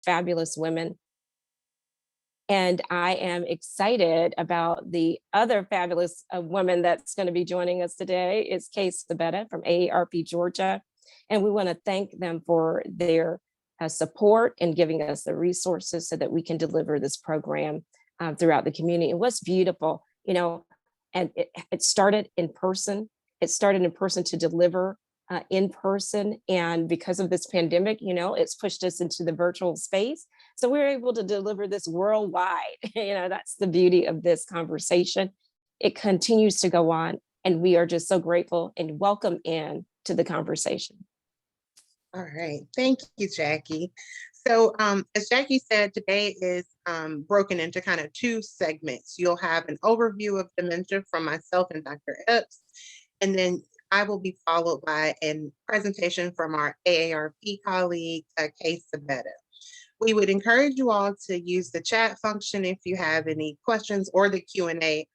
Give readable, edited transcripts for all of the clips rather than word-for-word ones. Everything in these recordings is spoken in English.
fabulous women. And I am excited about the other fabulous woman that's going to be joining us today. Is Kay Sabetta from AARP Georgia. And we want to thank them for their support and giving us the resources so that we can deliver this program throughout the community. And what's beautiful, and it started in person. It started in person to deliver in person. And because of this pandemic, it's pushed us into the virtual space. So we're able to deliver this worldwide. That's the beauty of this conversation. It continues to go on. And we are just so grateful and welcome in to the conversation. All right. Thank you, Jackie. So as Jackie said, today is broken into kind of two segments. You'll have an overview of dementia from myself and Dr. Epps, and then I will be followed by a presentation from our AARP colleague, Kay Sabetta. We would encourage you all to use the chat function if you have any questions, or the Q&A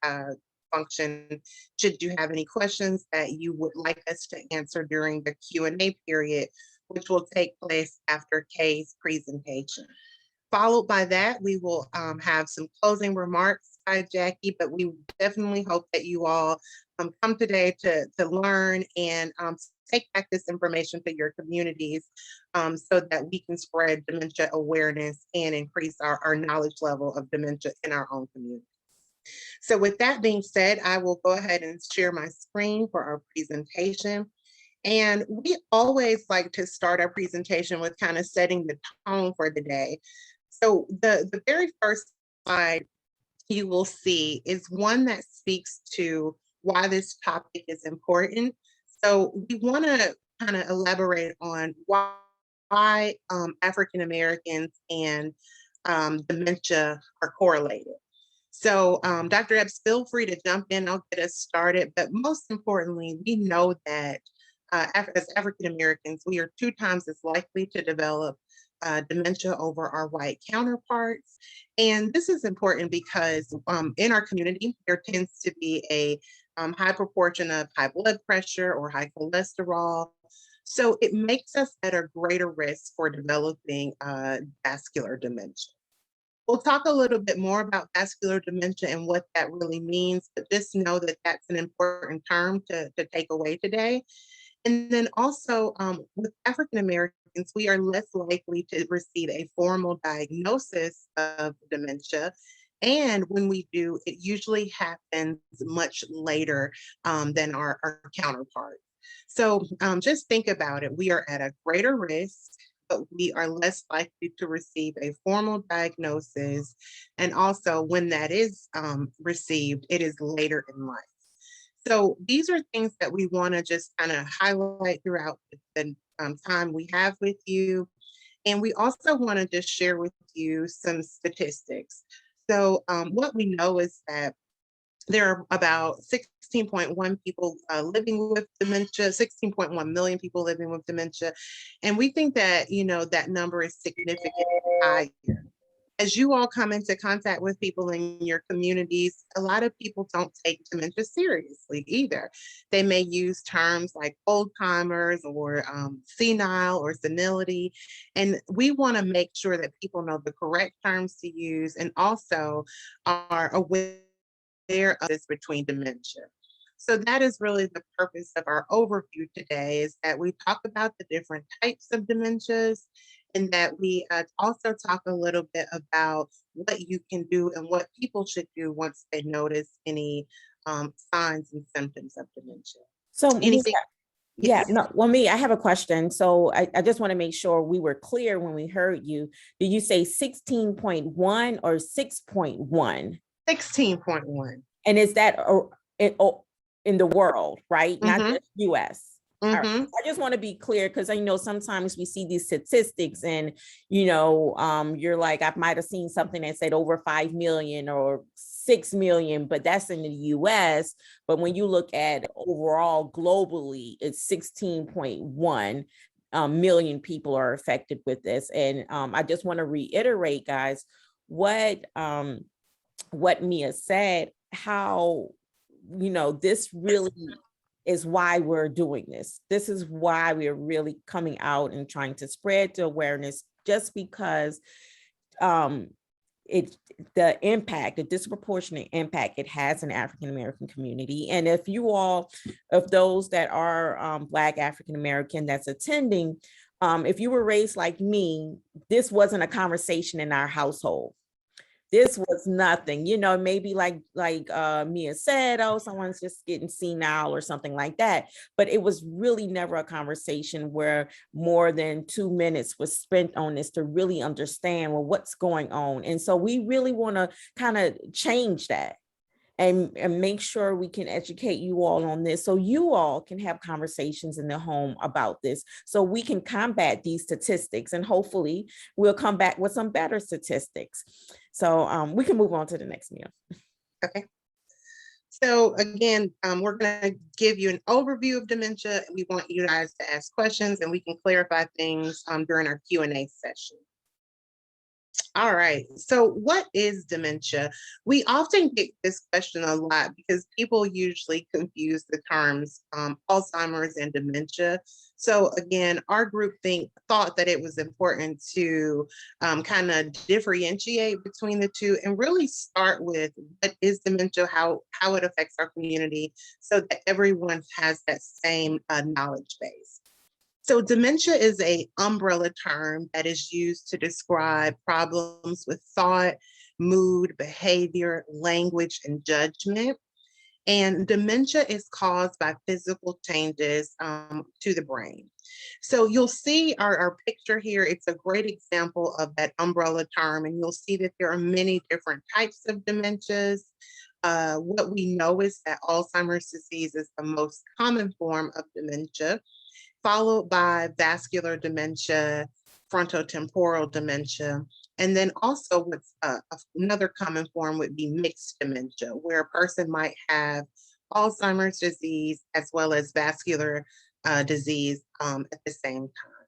function should you have any questions that you would like us to answer during the Q&A period, which will take place after Kay's presentation. Followed by that, we will have some closing remarks by Jackie, but we definitely hope that you all come today to learn and take back this information to your communities so that we can spread dementia awareness and increase our knowledge level of dementia in our own community. So with that being said, I will go ahead and share my screen for our presentation. And we always like to start our presentation with kind of setting the tone for the day. So the very first slide you will see is one that speaks to why this topic is important. So we want to kind of elaborate on why African Americans and dementia are correlated. So Dr. Epps, feel free to jump in, I'll get us started. But most importantly, we know that as African Americans, we are 2 times as likely to develop dementia over our white counterparts. And this is important because in our community, there tends to be a high proportion of high blood pressure or high cholesterol. So it makes us at a greater risk for developing vascular dementia. We'll talk a little bit more about vascular dementia and what that really means, but just know that that's an important term to take away today. And then also with African Americans, we are less likely to receive a formal diagnosis of dementia. And when we do, it usually happens much later than our counterparts. So just think about it. We are at a greater risk, but we are less likely to receive a formal diagnosis. And also when that is received, it is later in life. So these are things that we want to just kind of highlight throughout the time we have with you. And we also want to just share with you some statistics. So what we know is that there are about 16.1 people living with dementia, 16.1 million people living with dementia. And we think that, that number is significantly higher. As you all come into contact with people in your communities, a lot of people don't take dementia seriously either. They may use terms like old timers or senile or senility. And we want to make sure that people know the correct terms to use and also are aware of this between dementia. So that is really the purpose of our overview today, is that we talk about the different types of dementias, and that we also talk a little bit about what you can do and what people should do once they notice any signs and symptoms of dementia. So anything? Yeah, no, well, I have a question. So I just want to make sure we were clear when we heard you. Did you say 16.1 or 6.1? 16.1. And is that in the world, right? Mm-hmm. Not just US. Mm-hmm. Right. I just want to be clear, because I know sometimes we see these statistics and, you're like, I might have seen something that said over 5 million or 6 million, but that's in the US. But when you look at overall globally, it's 16.1 million people are affected with this. And I just want to reiterate, guys, what Mia said, how, this really is why we're doing this. This is why we're really coming out and trying to spread the awareness, just because the impact, the disproportionate impact it has in the African American community. And if those that are Black African American that's attending, if you were raised like me, this wasn't a conversation in our household. This was nothing, maybe like Mia said, oh, someone's just getting senile or something like that. But it was really never a conversation where more than 2 minutes was spent on this to really understand, well, what's going on. And so we really want to kind of change that and make sure we can educate you all on this, so you all can have conversations in the home about this, so we can combat these statistics, and hopefully we'll come back with some better statistics. So we can move on to the next meal. Okay. So again, we're going to give you an overview of dementia. We want you guys to ask questions, and we can clarify things during our Q&A session. All right, so what is dementia? We often get this question a lot because people usually confuse the terms Alzheimer's and dementia. So again, our group thought that it was important to kind of differentiate between the two and really start with what is dementia, how it affects our community, so that everyone has that same knowledge base. So dementia is an umbrella term that is used to describe problems with thought, mood, behavior, language, and judgment. And dementia is caused by physical changes to the brain. So you'll see our picture here. It's a great example of that umbrella term, and you'll see that there are many different types of dementias. What we know is that Alzheimer's disease is the most common form of dementia, followed by vascular dementia, frontotemporal dementia, and then also what's another common form would be mixed dementia, where a person might have Alzheimer's disease as well as vascular disease at the same time.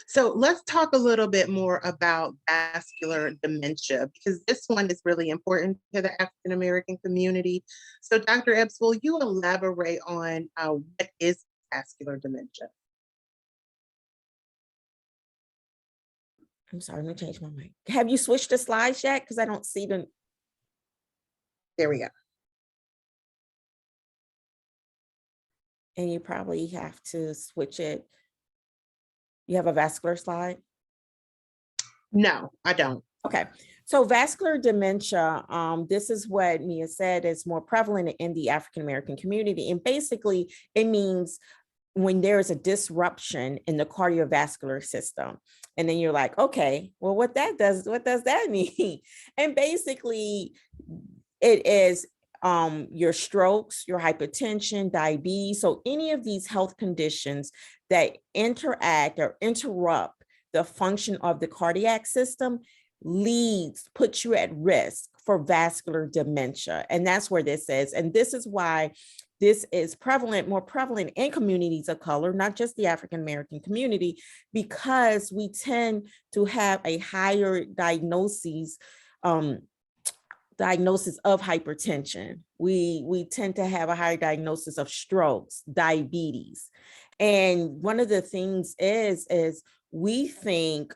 So let's talk a little bit more about vascular dementia, because this one is really important to the African American community. So Dr. Epps, will you elaborate on what is vascular dementia? I'm sorry, let me change my mic. Have you switched the slides yet? Because I don't see them. There we go. And you probably have to switch it. You have a vascular slide? No, I don't. Okay. So vascular dementia, this is what Mia said, is more prevalent in the African American community. And basically it means when there is a disruption in the cardiovascular system. And then you're like, okay, well, what does that mean? And basically it is your strokes, your hypertension, diabetes. So any of these health conditions that interact or interrupt the function of the cardiac system puts you at risk for vascular dementia. And that's where this is. And this is why this is more prevalent in communities of color, not just the African American community, because we tend to have a higher diagnosis of hypertension. We tend to have a higher diagnosis of strokes, diabetes. And one of the things is we think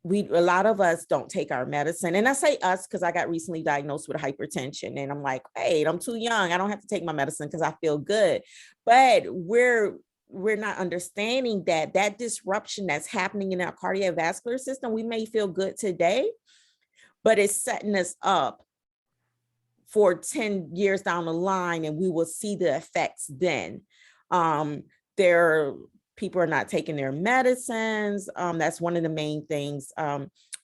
a lot of us don't take our medicine. And I say us because I got recently diagnosed with hypertension, and I'm like, hey, I'm too young. I don't have to take my medicine because I feel good. But we're not understanding that disruption that's happening in our cardiovascular system. We may feel good today, but it's setting us up for 10 years down the line, and we will see the effects then. People are not taking their medicines. That's one of the main things.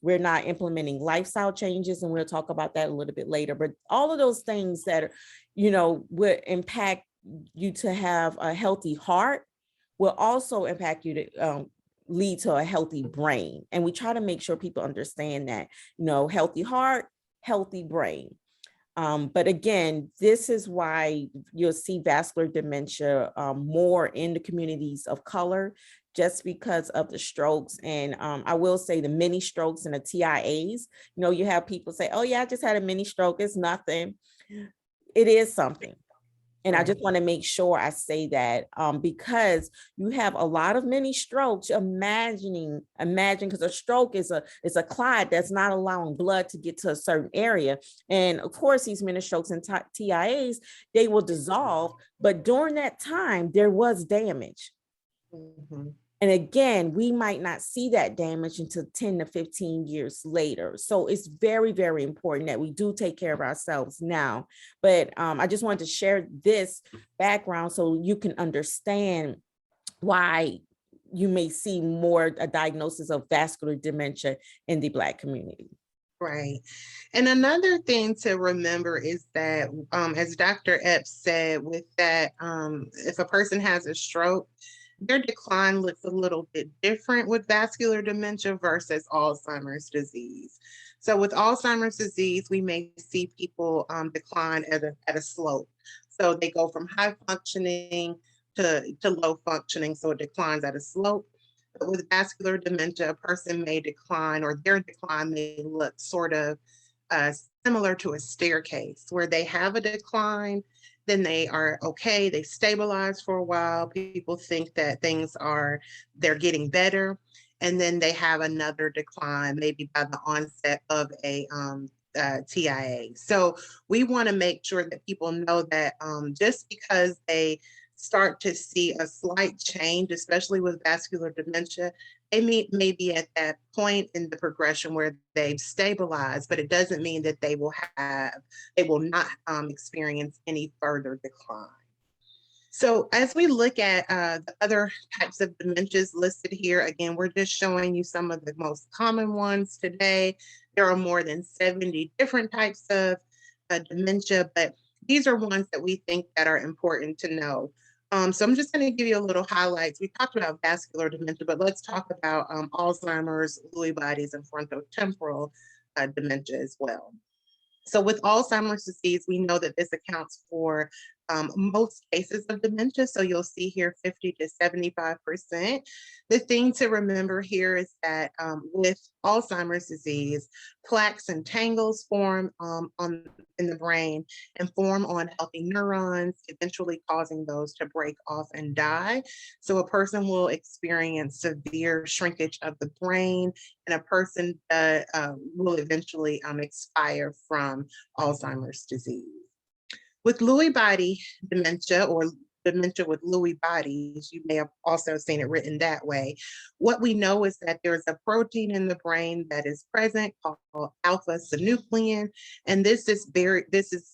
We're not implementing lifestyle changes, and we'll talk about that a little bit later. But all of those things that, would impact you to have a healthy heart will also impact you to lead to a healthy brain. And we try to make sure people understand that, healthy heart, healthy brain. But again, this is why you'll see vascular dementia more in the communities of color, just because of the strokes. And I will say the mini strokes and the TIAs, you have people say, oh yeah, I just had a mini stroke. It's nothing. It is something. And I just want to make sure I say that because you have a lot of mini strokes. Imagine, because a stroke is a clot that's not allowing blood to get to a certain area. And of course, these mini strokes and TIAs, they will dissolve. But during that time, there was damage. Mhm. And again, we might not see that damage until 10 to 15 years later. So it's very, very important that we do take care of ourselves now. But I just wanted to share this background so you can understand why you may see more a diagnosis of vascular dementia in the Black community. Right. And another thing to remember is that, as Dr. Epps said, with that, if a person has a stroke, their decline looks a little bit different with vascular dementia versus Alzheimer's disease. So with Alzheimer's disease, we may see people decline at a slope. So they go from high functioning to low functioning, so it declines at a slope. But with vascular dementia, a person may decline, or their decline may look sort of similar to a staircase, where they have a decline, then they are okay, they stabilize for a while. People think that they're getting better, and then they have another decline, maybe by the onset of a TIA. So we want to make sure that people know that just because they start to see a slight change, especially with vascular dementia, they may be at that point in the progression where they've stabilized, but it doesn't mean that they will not experience any further decline. So as we look at the other types of dementias listed here, again, we're just showing you some of the most common ones today. There are more than 70 different types of dementia, but these are ones that we think that are important to know. So I'm just going to give you a little highlights. We talked about vascular dementia, but let's talk about Alzheimer's, Lewy bodies, and frontotemporal dementia as well. So with Alzheimer's disease, we know that this accounts for most cases of dementia. So you'll see here 50 to 75%. The thing to remember here is that with Alzheimer's disease, plaques and tangles form in the brain and form on healthy neurons, eventually causing those to break off and die. So a person will experience severe shrinkage of the brain, and a person will eventually expire from Alzheimer's disease. With Lewy body dementia, or dementia with Lewy bodies, you may have also seen it written that way. What we know is that there's a protein in the brain that is present called alpha-synuclein, and this is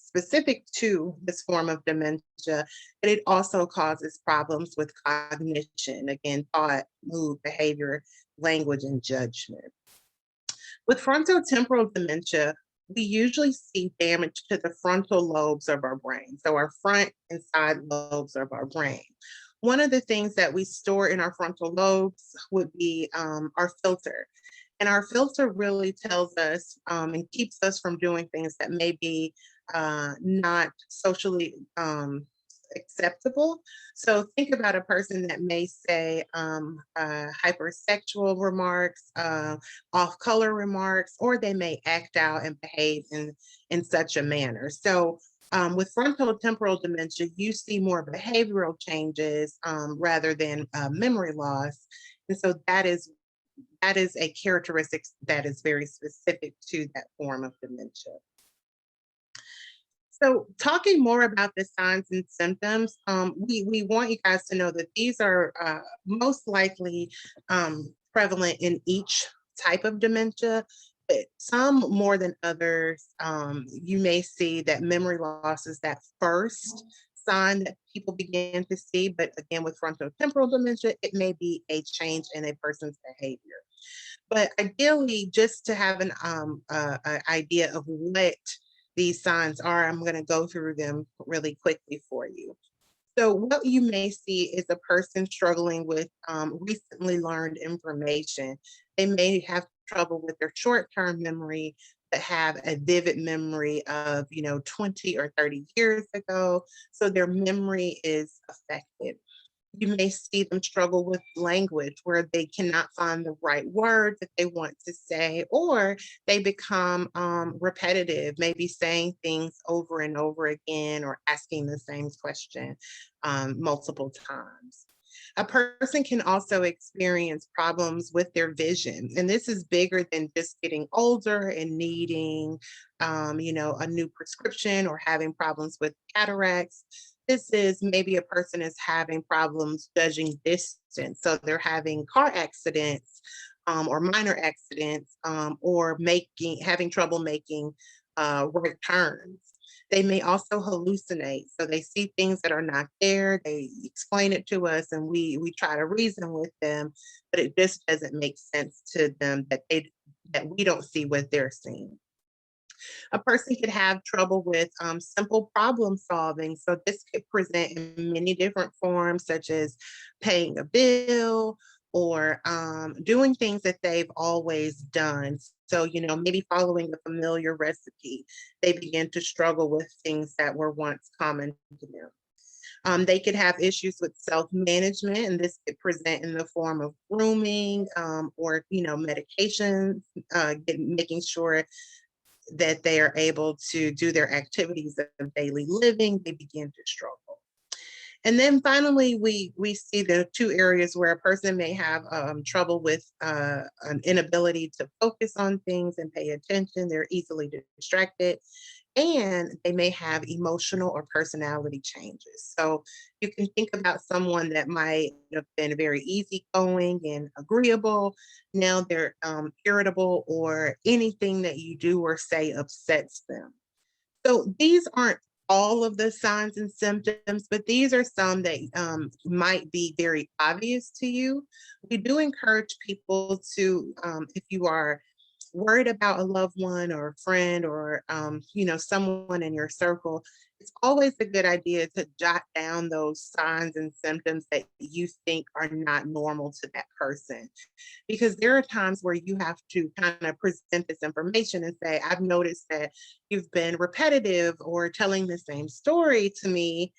specific to this form of dementia, but it also causes problems with cognition, again, thought, mood, behavior, language, and judgment. With frontotemporal dementia, we usually see damage to the frontal lobes of our brain, so our front and side lobes of our brain. One of the things that we store in our frontal lobes would be our filter. And our filter really tells us and keeps us from doing things that may be not socially acceptable. So think about a person that may say hypersexual remarks, off-color remarks, or they may act out and behave in such a manner. So with frontotemporal dementia, you see more behavioral changes rather than memory loss. And so that is a characteristic that is very specific to that form of dementia. So talking more about the signs and symptoms, we want you guys to know that these are most likely prevalent in each type of dementia, but some more than others. You may see that memory loss is that first sign that people begin to see, but again, with frontotemporal dementia, it may be a change in a person's behavior. But ideally, just to have an idea of what these signs are, I'm going to go through them really quickly for you. So what you may see is a person struggling with recently learned information. They may have trouble with their short-term memory, but have a vivid memory of 20 or 30 years ago. So their memory is affected. You may see them struggle with language where they cannot find the right word that they want to say, or they become repetitive, maybe saying things over and over again or asking the same question multiple times. A person can also experience problems with their vision, and this is bigger than just getting older and needing, a new prescription or having problems with cataracts. This is maybe a person is having problems judging distance, so they're having car accidents or minor accidents, or having trouble making right turns. They may also hallucinate. So they see things that are not there. They explain it to us and we try to reason with them, but it just doesn't make sense to them that we don't see what they're seeing. A person could have trouble with simple problem solving. So this could present in many different forms, such as paying a bill or doing things that they've always done. So, maybe following a familiar recipe, they begin to struggle with things that were once common to them. They could have issues with self-management, and this could present in the form of grooming or, medications, making sure that they are able to do their activities of daily living. They begin to struggle. And then finally, we see the two areas where a person may have trouble with an inability to focus on things and pay attention. They're easily distracted, and they may have emotional or personality changes. So you can think about someone that might have been very easygoing and agreeable. Now they're irritable, or anything that you do or say upsets them. So these aren't all of the signs and symptoms, but these are some that might be very obvious to you. We do encourage people to, if you are worried about a loved one or a friend or someone in your circle, it's always a good idea to jot down those signs and symptoms that you think are not normal to that person, because there are times where you have to kind of present this information and say, I've noticed that you've been repetitive or telling the same story to me,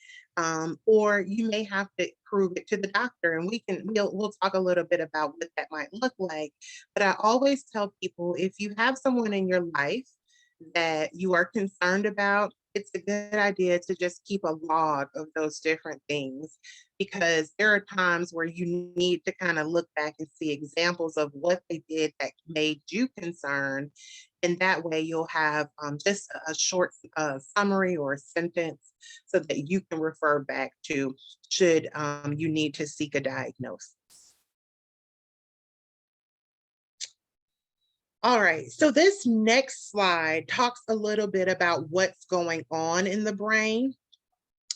or you may have to prove it to the doctor, and we'll talk a little bit about what that might look like. But I always tell people, if you have someone in your life that you are concerned about, it's a good idea to just keep a log of those different things, because there are times where you need to kind of look back and see examples of what they did that made you concerned. And that way you'll have just a short summary or a sentence so that you can refer back to should you need to seek a diagnosis. All right, so this next slide talks a little bit about what's going on in the brain.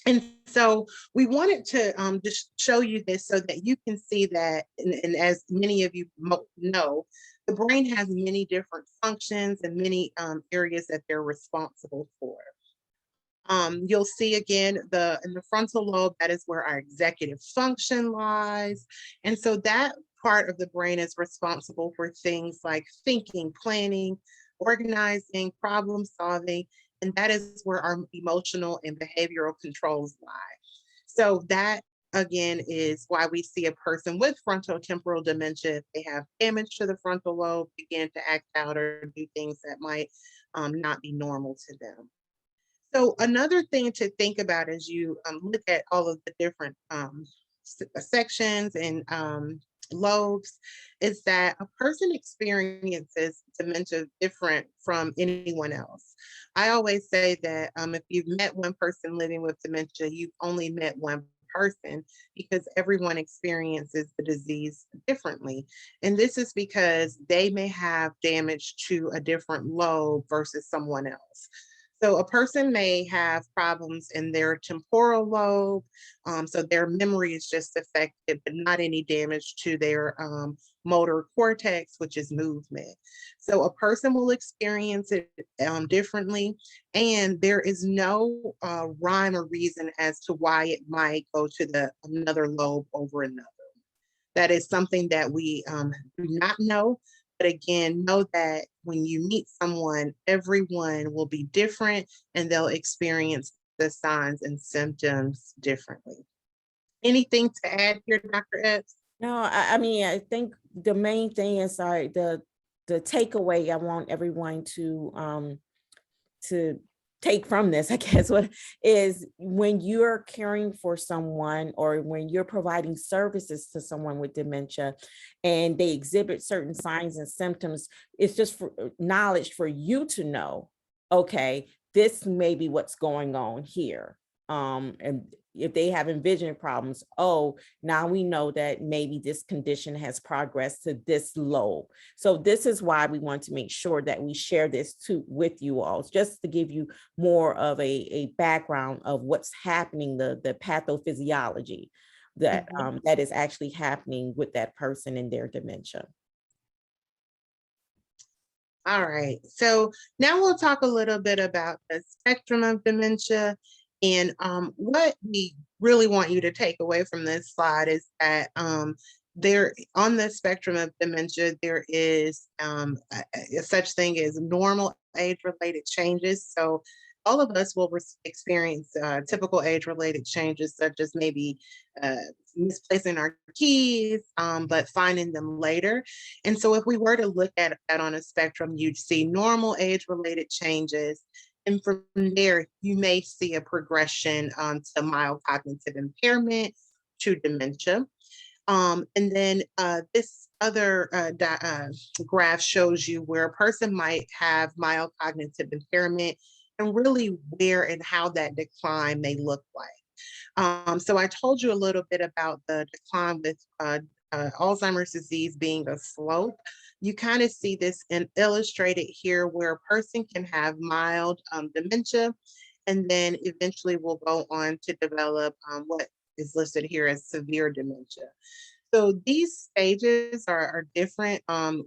And so we wanted to just show you this so that you can see that, and as many of you know, the brain has many different functions and many areas that they're responsible for. You'll see again, in the frontal lobe, that is where our executive function lies. And so that part of the brain is responsible for things like thinking, planning, organizing, problem solving, and that is where our emotional and behavioral controls lie. So that, again, is why we see a person with frontotemporal dementia, if they have damage to the frontal lobe, begin to act out or do things that might not be normal to them. So another thing to think about as you look at all of the different sections and lobes is that a person experiences dementia different from anyone else. I always say that if you've met one person living with dementia, you've only met one person, because everyone experiences the disease differently. And this is because they may have damage to a different lobe versus someone else. So a person may have problems in their temporal lobe, so their memory is just affected, but not any damage to their motor cortex, which is movement. So a person will experience it differently, and there is no rhyme or reason as to why it might go to another lobe over another. That is something that we do not know. But again, know that when you meet someone, everyone will be different and they'll experience the signs and symptoms differently. Anything to add here, Dr. Epps? No, I mean, I think the main thing is the takeaway I want everyone to take from this, I guess, what is when you're caring for someone or when you're providing services to someone with dementia and they exhibit certain signs and symptoms, it's just for knowledge for you to know, okay, this may be what's going on here. And if they have vision problems, oh, now we know that maybe this condition has progressed to this low. So this is why we want to make sure that we share this with you all, just to give you more of a background of what's happening, the pathophysiology that that is actually happening with that person in their dementia. All right, so now we'll talk a little bit about the spectrum of dementia. And what we really want you to take away from this slide is that there on the spectrum of dementia, there is such thing as normal age-related changes. So all of us will experience typical age-related changes, such as maybe misplacing our keys, but finding them later. And so if we were to look at that on a spectrum, you'd see normal age-related changes. And from there, you may see a progression to mild cognitive impairment, to dementia. And then this other graph shows you where a person might have mild cognitive impairment and really where and how that decline may look like. So I told you a little bit about the decline with Alzheimer's disease being a slope. You kind of see this illustrated here where a person can have mild dementia and then eventually will go on to develop what is listed here as severe dementia. So these stages are different.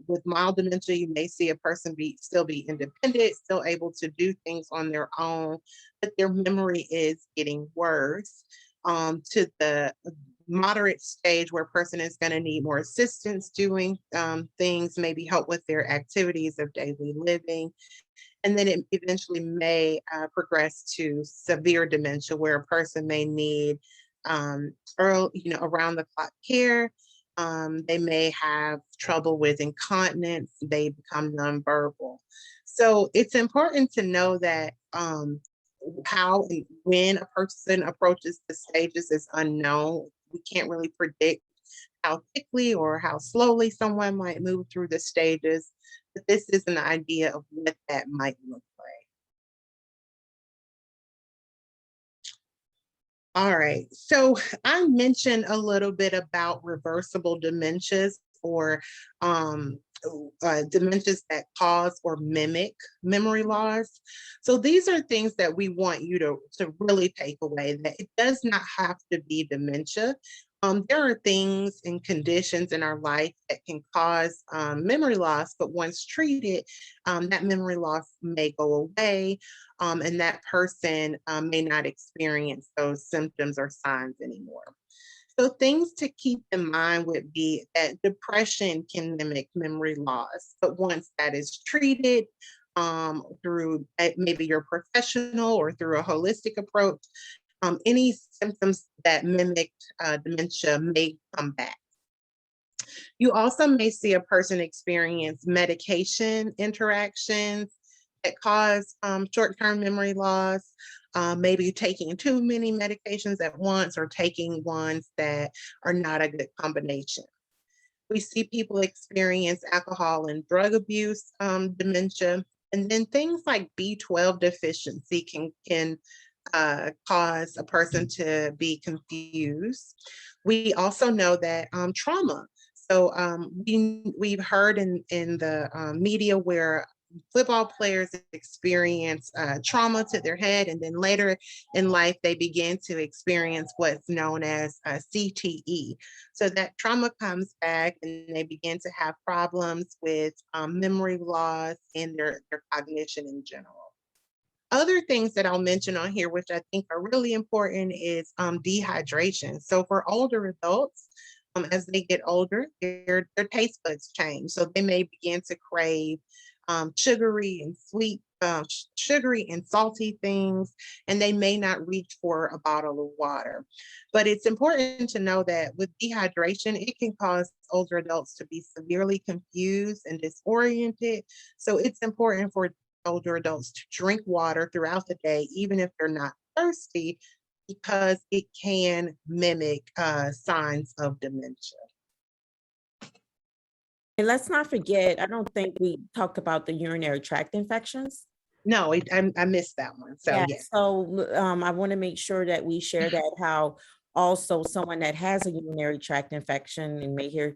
With mild dementia, you may see a person still be independent, still able to do things on their own, but their memory is getting worse. To the moderate stage where a person is going to need more assistance doing things, maybe help with their activities of daily living. And then it eventually may progress to severe dementia where a person may need early, around the clock care. They may have trouble with incontinence, they become nonverbal. So it's important to know that how and when a person approaches the stages is unknown. We can't really predict how quickly or how slowly someone might move through the stages, but this is an idea of what that might look like. All right, so I mentioned a little bit about reversible dementias or dementias that cause or mimic memory loss. So these are things that we want you to really take away, that it does not have to be dementia. There are things and conditions in our life that can cause memory loss, but once treated, that memory loss may go away, and that person may not experience those symptoms or signs anymore. So things to keep in mind would be that depression can mimic memory loss, but once that is treated through maybe your professional or through a holistic approach, any symptoms that mimic dementia may come back. You also may see a person experience medication interactions that cause short-term memory loss, maybe taking too many medications at once or taking ones that are not a good combination. We see people experience alcohol and drug abuse dementia, and then things like B12 deficiency can cause a person to be confused. We also know that trauma. So we've heard in the media where football players experience trauma to their head, and then later in life they begin to experience what's known as CTE. So that trauma comes back and they begin to have problems with memory loss and their cognition in general. Other things that I'll mention on here, which I think are really important, is dehydration. So for older adults, as they get older, their taste buds change. So they may begin to crave sugary and sweet sugary and salty things, and they may not reach for a bottle of water. But it's important to know that with dehydration, it can cause older adults to be severely confused and disoriented. So it's important for older adults to drink water throughout the day, even if they're not thirsty, because it can mimic signs of dementia. And let's not forget, I don't think we talked about the urinary tract infections. No, I missed that one. So Yeah, yes. so I want to make sure that we share that, how also someone that has a urinary tract infection, and may hear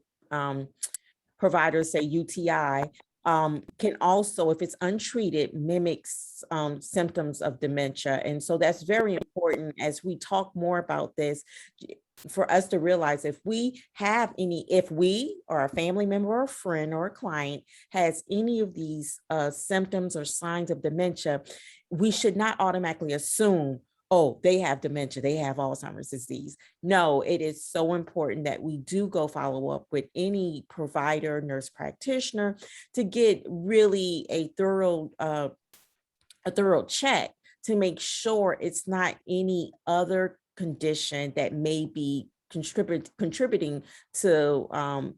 providers say UTI, can also, if it's untreated, mimics symptoms of dementia. And so that's very important as we talk more about this, for us to realize if we or a family member or a friend or a client has any of these symptoms or signs of dementia, we should not automatically assume, oh, they have dementia, they have Alzheimer's disease. No, it is so important that we do go follow up with any provider, nurse practitioner, to get really a thorough check to make sure it's not any other condition that may be contributing to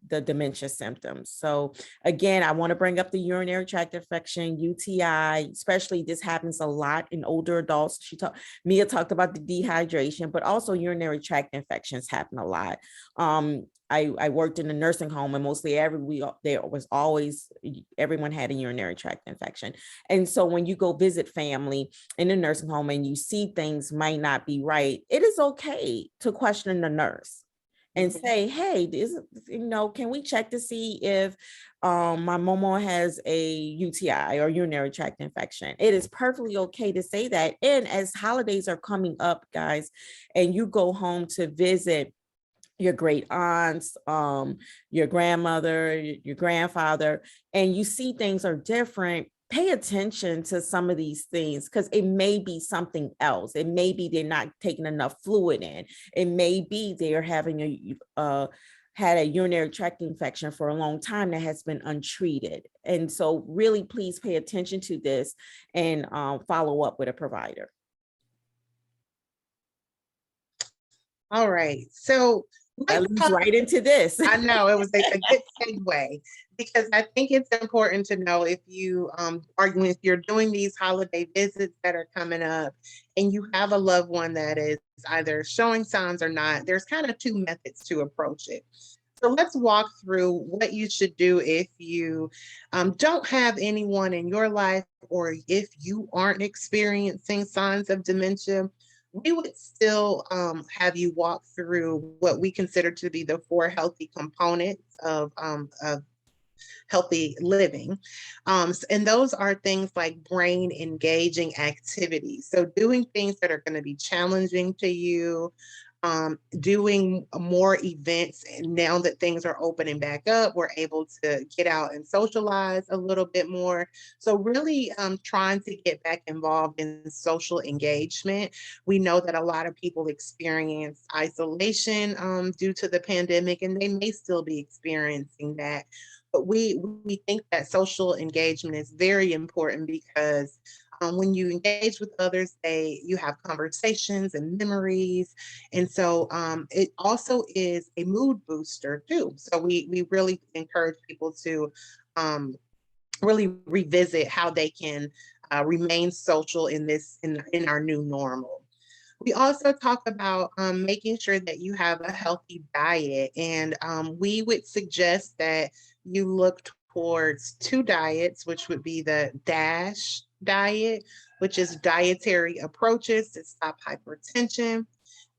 the dementia symptoms. So again, I want to bring up the urinary tract infection, UTI, especially this happens a lot in older adults. Mia talked about the dehydration, but also urinary tract infections happen a lot. I worked in a nursing home, and mostly everyone had a urinary tract infection. And so when you go visit family in a nursing home and you see things might not be right, it is okay to question the nurse and say, hey, can we check to see if my momo has a UTI or urinary tract infection? It is perfectly okay to say that. And as holidays are coming up, guys, and you go home to visit your great aunts, your grandmother, your grandfather, and you see things are different, pay attention to some of these things, because it may be something else. It may be they're not taking enough fluid in. It may be they're having had a urinary tract infection for a long time that has been untreated. And so really, please pay attention to this and follow up with a provider. All right. So that leads right into this. I know it was a good segue, because I think it's important to know if you're doing these holiday visits that are coming up and you have a loved one that is either showing signs or not, there's kind of two methods to approach it. So let's walk through what you should do if you don't have anyone in your life, or if you aren't experiencing signs of dementia. We would still have you walk through what we consider to be the 4 healthy components of healthy living. And those are things like brain engaging activities. So doing things that are going to be challenging to you, doing more events. And now that things are opening back up, we're able to get out and socialize a little bit more. So really trying to get back involved in social engagement. We know that a lot of people experience isolation due to the pandemic, and they may still be experiencing that. But we think that social engagement is very important, because when you engage with others, you have conversations and memories. And so it also is a mood booster too. So we really encourage people to really revisit how they can remain social in our new normal. We also talk about making sure that you have a healthy diet. And we would suggest that you look towards 2 diets, which would be the DASH diet, which is dietary approaches to stop hypertension,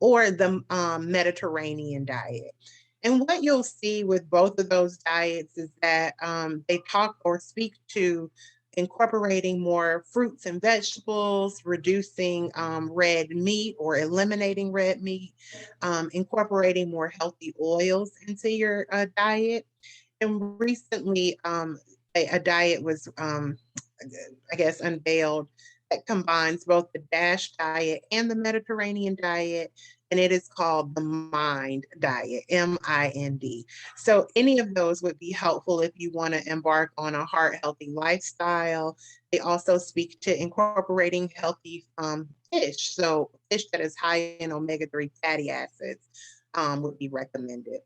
or the Mediterranean diet. And what you'll see with both of those diets is that they talk or speak to incorporating more fruits and vegetables, reducing red meat or eliminating red meat, incorporating more healthy oils into your diet. And recently, a diet was, unveiled that combines both the DASH diet and the Mediterranean diet. and it is called the MIND diet, MIND. So any of those would be helpful if you want to embark on a heart healthy lifestyle. They also speak to incorporating healthy fish. So fish that is high in omega-3 fatty acids would be recommended.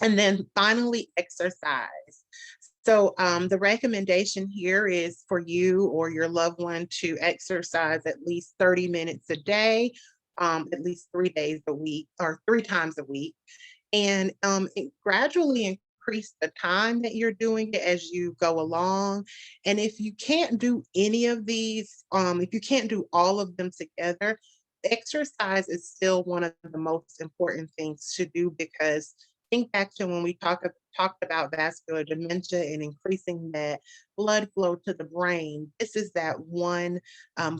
And then finally, exercise. So the recommendation here is for you or your loved one to exercise at least 30 minutes a day, at least 3 days a week or 3 times a week. And gradually increase the time that you're doing it as you go along. And if you can't do any of these, if you can't do all of them together, exercise is still one of the most important things to do, because think back to when we talked about vascular dementia and increasing that blood flow to the brain. This is that one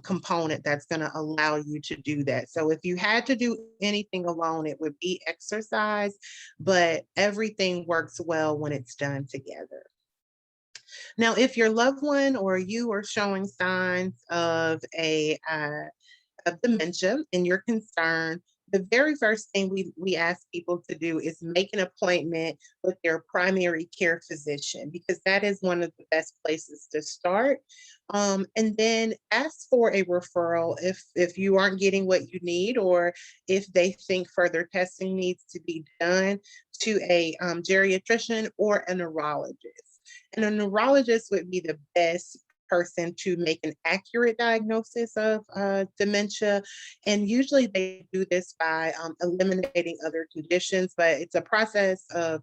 component that's going to allow you to do that. So if you had to do anything alone, it would be exercise, but everything works well when it's done together. Now, if your loved one or you are showing signs of dementia and you're concerned, the very first thing we ask people to do is make an appointment with their primary care physician, because that is one of the best places to start. And then ask for a referral if you aren't getting what you need, or if they think further testing needs to be done, to a geriatrician or a neurologist. And a neurologist would be the best person to make an accurate diagnosis of dementia. And usually they do this by eliminating other conditions, but it's a process of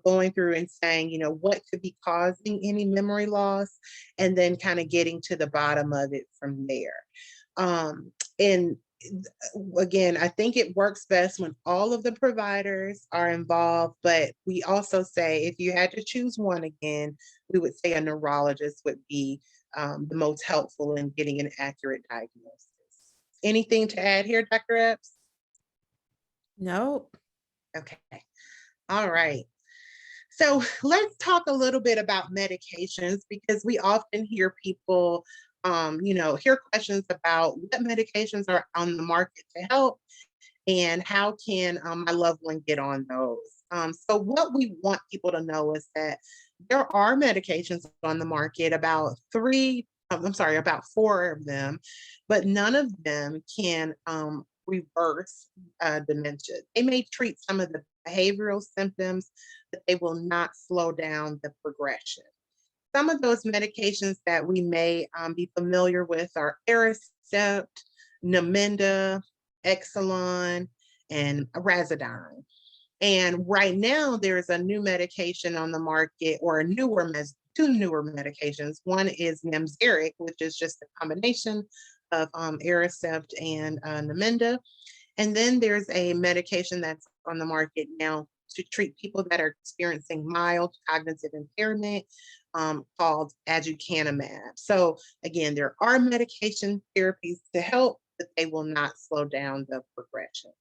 going through and saying, you know, what could be causing any memory loss, and then kind of getting to the bottom of it from there. And again, I think it works best when all of the providers are involved, but we also say if you had to choose one again, we would say a neurologist would be the most helpful in getting an accurate diagnosis. Anything to add here, Dr. Epps? Nope. Okay. All right. So let's talk a little bit about medications, because we often hear people, hear questions about what medications are on the market to help, and how can my loved one get on those. So what we want people to know is that there are medications on the market, about 4 of them, but none of them can reverse dementia. They may treat some of the behavioral symptoms, but they will not slow down the progression. Some of those medications that we may be familiar with are Aricept, Namenda, Exelon, and Razodone. And right now, there's a new medication on the market, or two newer medications. One is Namzaric, which is just a combination of Aricept and Namenda. And then there's a medication that's on the market now to treat people that are experiencing mild cognitive impairment, called aducanumab. So again, there are medication therapies to help, but they will not slow down the progression.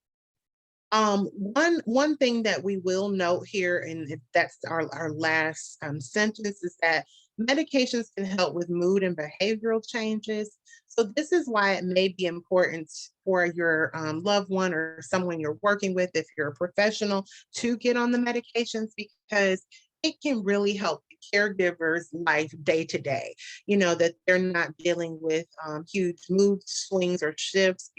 One thing that we will note here, and that's our last sentence, is that medications can help with mood and behavioral changes. So this is why it may be important for your loved one or someone you're working with, if you're a professional, to get on the medications, because it can really help the caregiver's life day to day, that they're not dealing with huge mood swings or shifts,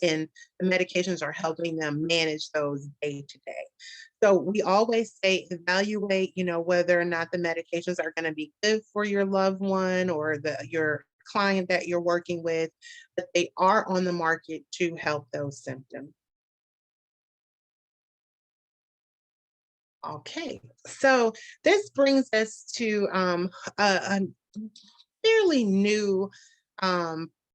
and the medications are helping them manage those day to day. So we always say evaluate, whether or not the medications are going to be good for your loved one or your client that you're working with, but they are on the market to help those symptoms. Okay, so this brings us to a fairly new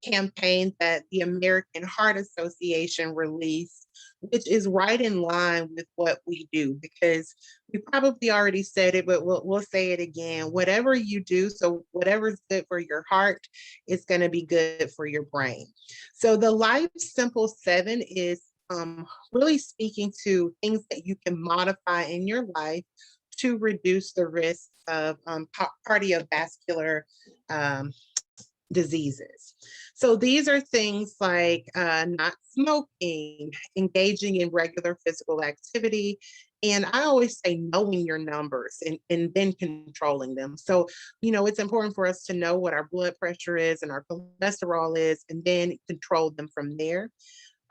campaign that the American Heart Association released, which is right in line with what we do, because we probably already said it, but we'll say it again. Whatever you do, so whatever's good for your heart is going to be good for your brain. So the Life Simple 7 is really speaking to things that you can modify in your life to reduce the risk of cardiovascular diseases. So these are things like not smoking, engaging in regular physical activity, and I always say knowing your numbers and then controlling them. So, it's important for us to know what our blood pressure is and our cholesterol is, and then control them from there.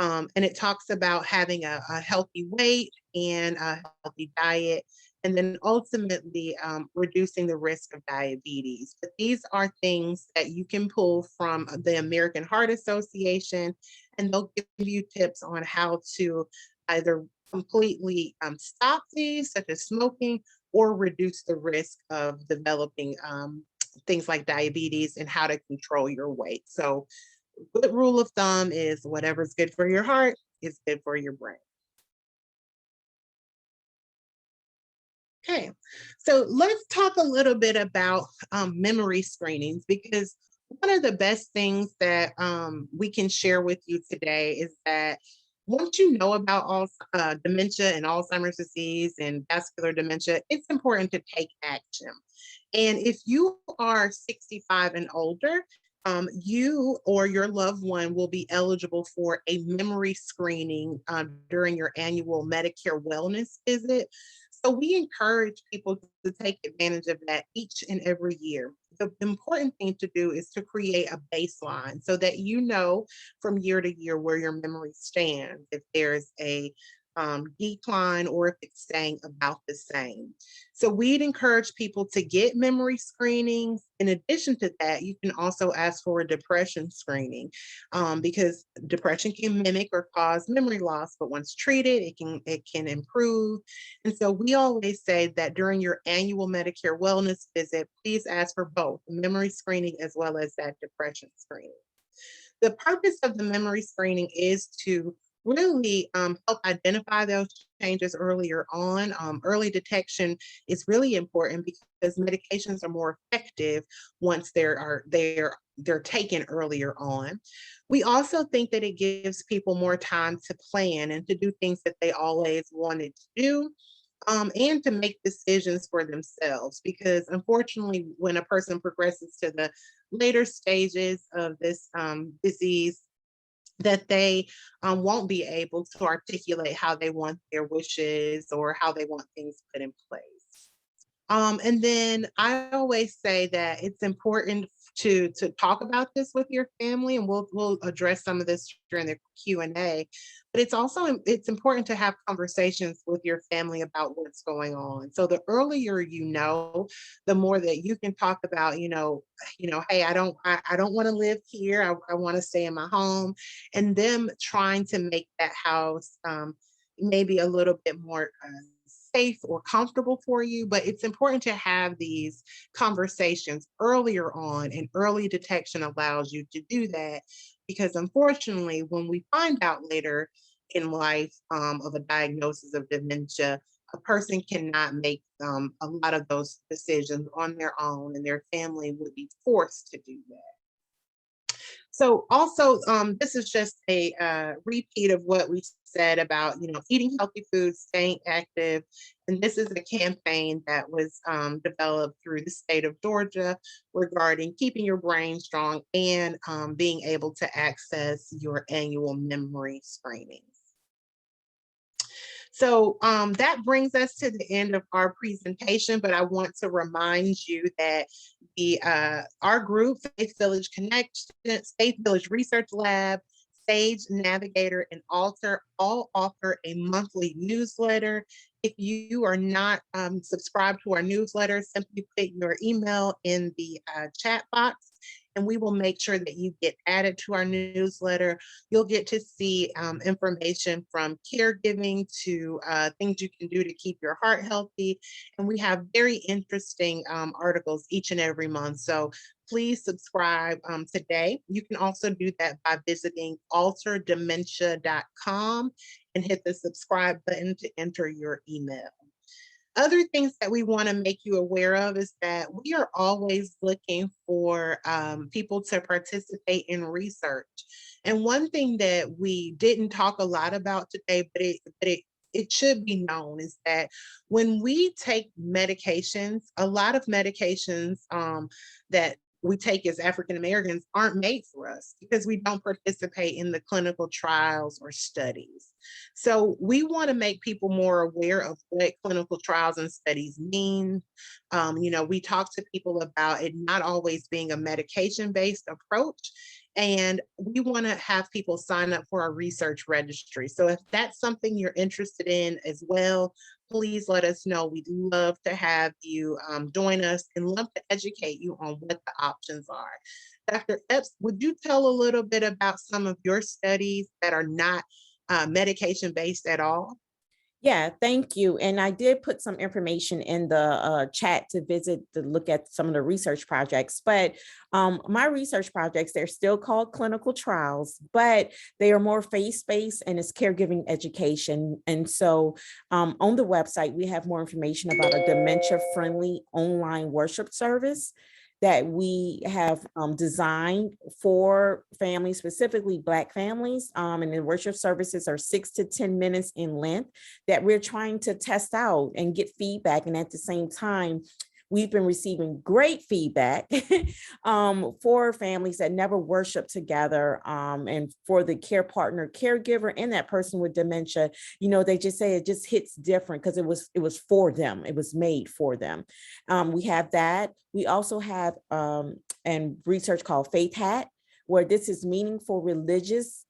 And it talks about having a healthy weight and a healthy diet, and then ultimately reducing the risk of diabetes. But these are things that you can pull from the American Heart Association, and they'll give you tips on how to either completely stop these, such as smoking, or reduce the risk of developing things like diabetes, and how to control your weight. So good rule of thumb is whatever's good for your heart is good for your brain. Okay, so let's talk a little bit about memory screenings, because one of the best things that we can share with you today is that once you know about all dementia and Alzheimer's disease and vascular dementia, it's important to take action. And if you are 65 and older, you or your loved one will be eligible for a memory screening during your annual Medicare wellness visit. So we encourage people to take advantage of that each and every year. The important thing to do is to create a baseline so that you know from year to year where your memory stands, if there's a decline or if it's staying about the same. So we'd encourage people to get memory screenings. In addition to that, you can also ask for a depression screening because depression can mimic or cause memory loss, but once treated, it can improve. And so we always say that during your annual Medicare wellness visit, please ask for both memory screening as well as that depression screening. The purpose of the memory screening is to really help identify those changes earlier on. Early detection is really important because medications are more effective once they're taken earlier on. We also think that it gives people more time to plan and to do things that they always wanted to do. And to make decisions for themselves, because unfortunately, when a person progresses to the later stages of this disease, that they won't be able to articulate how they want their wishes or how they want things put in place. And then I always say that it's important to talk about this with your family, and we'll address some of this during the Q&A. But it's important to have conversations with your family about what's going on. So the earlier you know, the more that you can talk about, hey, I don't want to live here. I want to stay in my home, and them trying to make that house maybe a little bit more safe or comfortable for you. But it's important to have these conversations earlier on, and early detection allows you to do that, because unfortunately, when we find out later in life of a diagnosis of dementia, a person cannot make a lot of those decisions on their own, and their family would be forced to do that. So also, this is just a repeat of what we said about, eating healthy foods, staying active. And this is a campaign that was developed through the state of Georgia regarding keeping your brain strong and being able to access your annual memory screenings. So that brings us to the end of our presentation, but I want to remind you that our group, Faith Village Connection, Faith Village Research Lab, SageNavigator, and Alter all offer a monthly newsletter. If you are not subscribed to our newsletter, simply put your email in the chat box, and we will make sure that you get added to our newsletter. You'll get to see information from caregiving to things you can do to keep your heart healthy. And we have very interesting articles each and every month. So please subscribe today. You can also do that by visiting alterdementia.com and hit the subscribe button to enter your email. Other things that we want to make you aware of is that we are always looking for people to participate in research. And one thing that we didn't talk a lot about today, but it should be known, is that when we take medications, a lot of medications that we take as African Americans aren't made for us because we don't participate in the clinical trials or studies. So we want to make people more aware of what clinical trials and studies mean. We talk to people about it not always being a medication-based approach. And we want to have people sign up for our research registry. So if that's something you're interested in as well, please let us know. We'd love to have you join us and love to educate you on what the options are. Dr. Epps, would you tell a little bit about some of your studies that are not medication-based at all? Yeah, thank you. And I did put some information in the chat to look at some of the research projects. But my research projects, they're still called clinical trials, but they are more faith-based and it's caregiving education. And so on the website, we have more information about a dementia-friendly online worship service that we have designed for families, specifically Black families. And the worship services are 6 to 10 minutes in length that we're trying to test out and get feedback. And at the same time, we've been receiving great feedback for families that never worship together, and for the care partner, caregiver, and that person with dementia. They just say it just hits different because it was for them. It was made for them. We have that. We also have and research called Faith Hat, where this is meaningful religious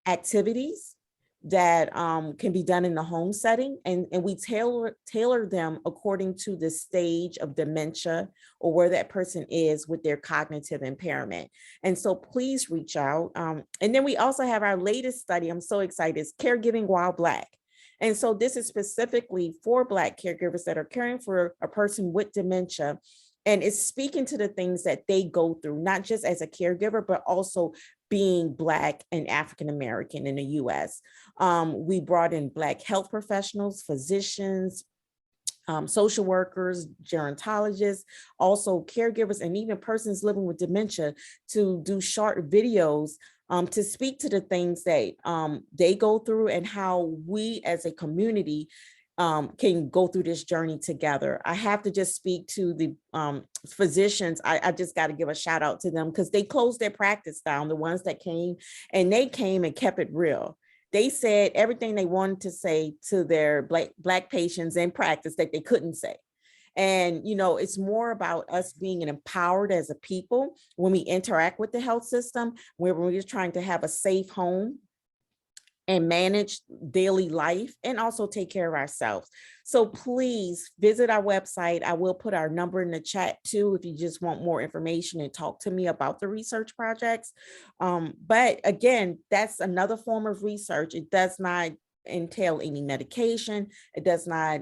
activities that can be done in the home setting, and we tailor them according to the stage of dementia or where that person is with their cognitive impairment. And so please reach out. And then we also have our latest study, I'm so excited, is Caregiving While Black. And so this is specifically for Black caregivers that are caring for a person with dementia. And it's speaking to the things that they go through, not just as a caregiver, but also being Black and African-American in the US. We brought in Black health professionals, physicians, social workers, gerontologists, also caregivers, and even persons living with dementia to do short videos to speak to the things that they go through and how we as a community can go through this journey together. I have to just speak to the physicians. I just got to give a shout out to them because they closed their practice down, the ones that came, and they came and kept it real. They said everything they wanted to say to their Black patients in practice that they couldn't say. And, it's more about us being empowered as a people when we interact with the health system, where we're just trying to have a safe home and manage daily life and also take care of ourselves. So please visit our website. I will put our number in the chat too, if you just want more information and talk to me about the research projects. But again, that's another form of research. It does not entail any medication. It does not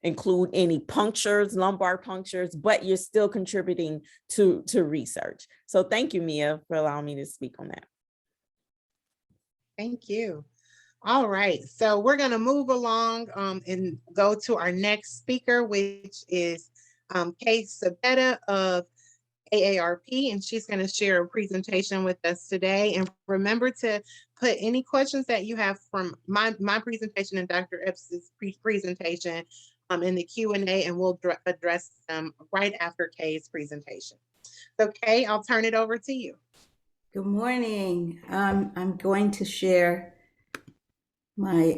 include any punctures, lumbar punctures, but you're still contributing to research. So thank you, Mia, for allowing me to speak on that. Thank you. All right, so we're going to move along and go to our next speaker, which is Kay Sabetta of AARP, and she's going to share a presentation with us today. And remember to put any questions that you have from my presentation and Dr. Epps' presentation in the Q&A, and we'll address them right after Kay's presentation. So Kay, I'll turn it over to you. Good morning. I'm going to share my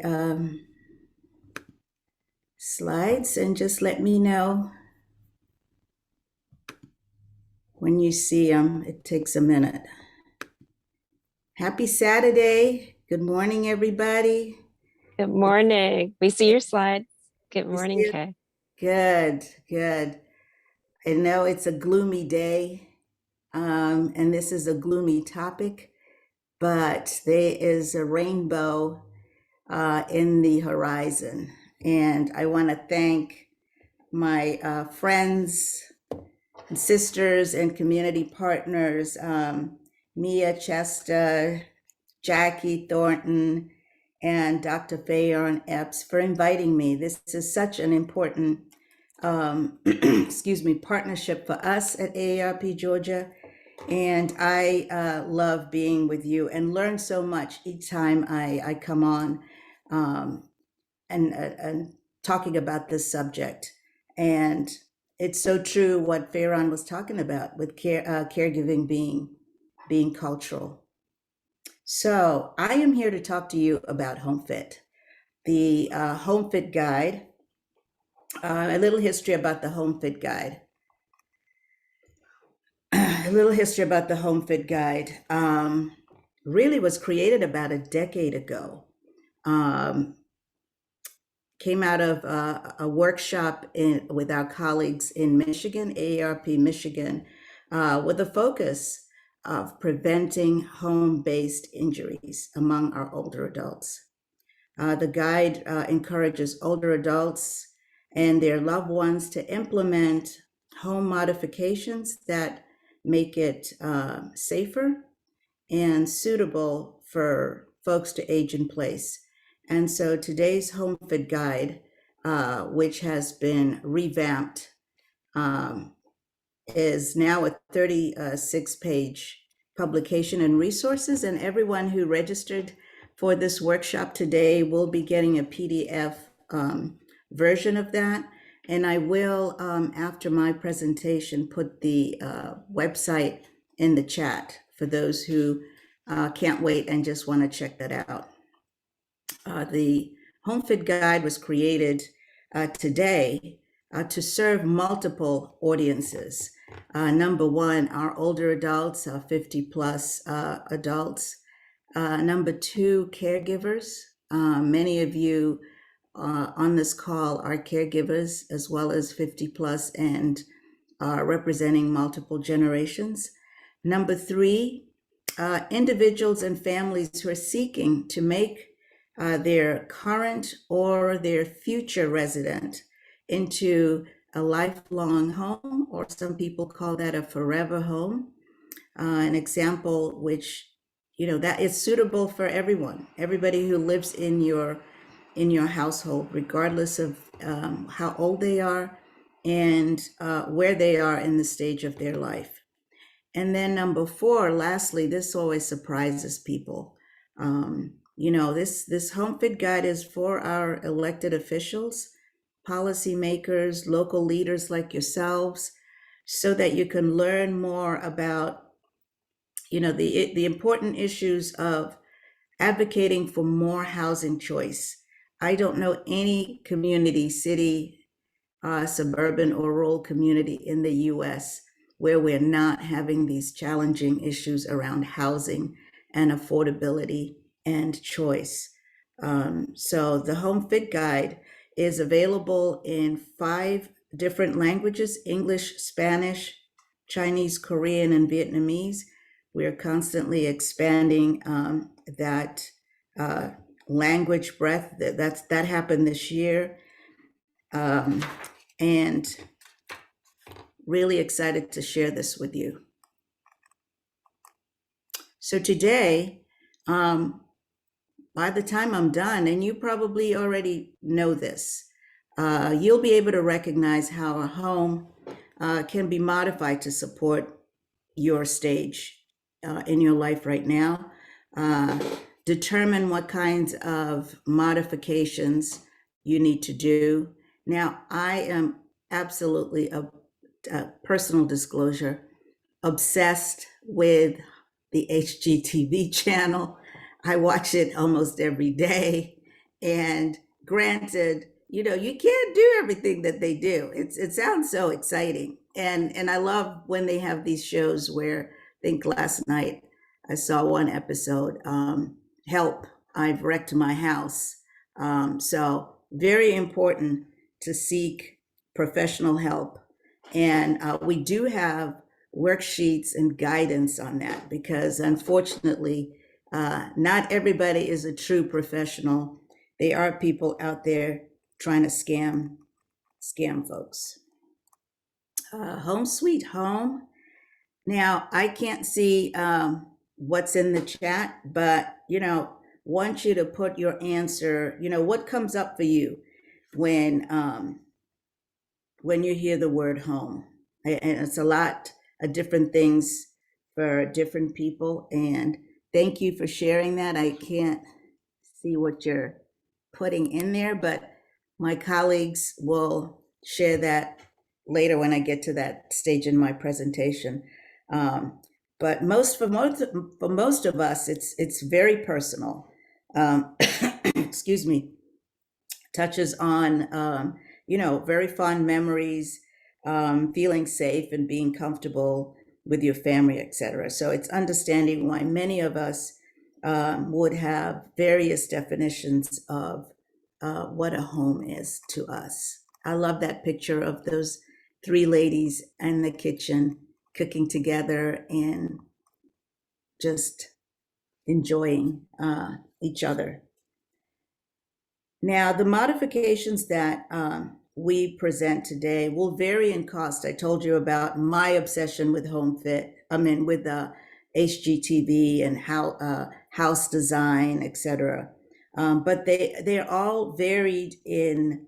slides and just let me know when you see them. It takes a minute. Happy Saturday. Good morning, everybody. Good morning. We see your slide. Good morning, Kay. Good. I know it's a gloomy day. And this is a gloomy topic, but there is a rainbow in the horizon. And I want to thank my friends and sisters and community partners, Mia Chesta, Jackie Thornton, and Dr. Fayon Epps for inviting me. This is such an important partnership for us at AARP Georgia. And I love being with you and learn so much each time I come on and talking about this subject. And it's so true what Farron was talking about with caregiving being cultural. So I am here to talk to you about HomeFit, the HomeFit guide. A little history about the HomeFit guide. A little history about the HomeFit guide. Really was created about a decade ago. Came out of a workshop with our colleagues in Michigan, AARP Michigan, with a focus of preventing home-based injuries among our older adults. The guide encourages older adults and their loved ones to implement home modifications that make it safer and suitable for folks to age in place. And so today's HomeFit guide, which has been revamped, is now a 36-page publication and resources. And everyone who registered for this workshop today will be getting a PDF version of that. And I will, after my presentation, put the website in the chat for those who can't wait and just want to check that out. The HomeFit guide was created today to serve multiple audiences. Number one, our older adults, 50 plus adults. Number two, caregivers. Many of you on this call are caregivers as well as 50 plus and representing multiple generations. Number three, individuals and families who are seeking to make their current or their future resident into a lifelong home, or some people call that a forever home. An example which, that is suitable for everyone, everybody who lives in your household, regardless of how old they are and where they are in the stage of their life. And then number four, lastly, this always surprises people. This HomeFit guide is for our elected officials, policymakers, local leaders like yourselves, so that you can learn more about, the important issues of advocating for more housing choice. I don't know any community, city, suburban or rural community in the US where we're not having these challenging issues around housing and affordability and choice. So the HomeFit guide is available in 5 different languages: English, Spanish, Chinese, Korean, and Vietnamese. We're constantly expanding that language breadth. That happened this year. And really excited to share this with you. So today, by the time I'm done, and you probably already know this, you'll be able to recognize how a home can be modified to support your stage in your life right now. Determine what kinds of modifications you need to do. Now, I am absolutely, a personal disclosure, obsessed with the HGTV channel. I watch it almost every day. And granted, you can't do everything that they do. It sounds so exciting. And I love when they have these shows where, I think last night I saw one episode, Help, I've Wrecked My House. So very important to seek professional help. And we do have worksheets and guidance on that, because unfortunately, not everybody is a true professional. There are people out there trying to scam folks. Home Sweet Home. Now, I can't see what's in the chat, but, want you to put your answer, what comes up for you when you hear the word home. And it's a lot of different things for different people. And thank you for sharing that. I can't see what you're putting in there, but my colleagues will share that later when I get to that stage in my presentation. But for most of us, it's very personal. Excuse me. Touches on very fond memories, feeling safe and being comfortable with your family, etc. So it's understanding why many of us would have various definitions of what a home is to us. I love that picture of those three ladies in the kitchen cooking together and just enjoying each other. Now, the modifications that we present today will vary in cost. I told you about my obsession with HomeFit, with HGTV and how house design, etc. But they're all varied in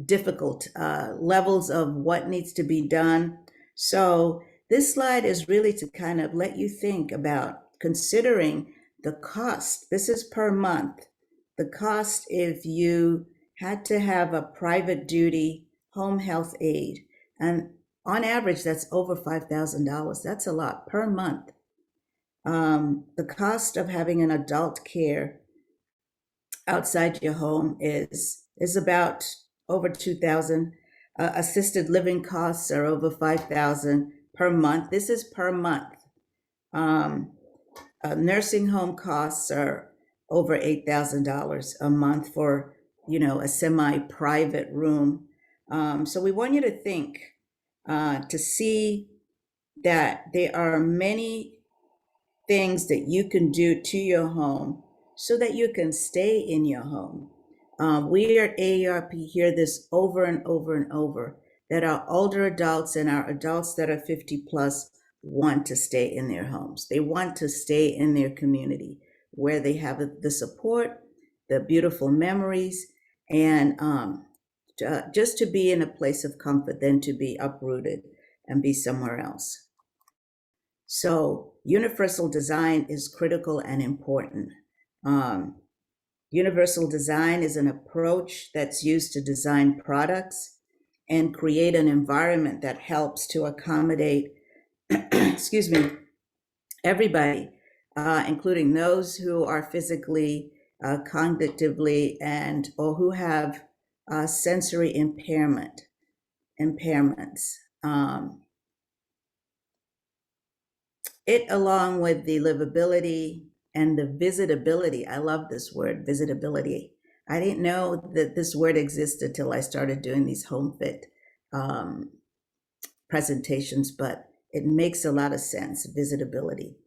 difficult levels of what needs to be done. So this slide is really to kind of let you think about considering the cost. This is per month. The cost if you had to have a private duty home health aide, and on average, that's over $5,000. That's a lot per month. The cost of having an adult care outside your home is about over $2,000. Assisted living costs are over $5,000 per month. This is per month. Nursing home costs are over $8,000 a month for, a semi-private room. So we want you to think, to see that there are many things that you can do to your home so that you can stay in your home. We at AARP hear this over and over and over, that our older adults and our adults that are 50 plus want to stay in their homes. They want to stay in their community where they have the support, the beautiful memories, and just to be in a place of comfort than to be uprooted and be somewhere else. So universal design is critical and important. Universal design is an approach that's used to design products and create an environment that helps to accommodate, excuse me, everybody, including those who are physically, cognitively, or who have sensory impairments. It, along with the livability and the visitability, I love this word, visitability. I didn't know that this word existed till I started doing these HomeFit presentations, but it makes a lot of sense. Visitability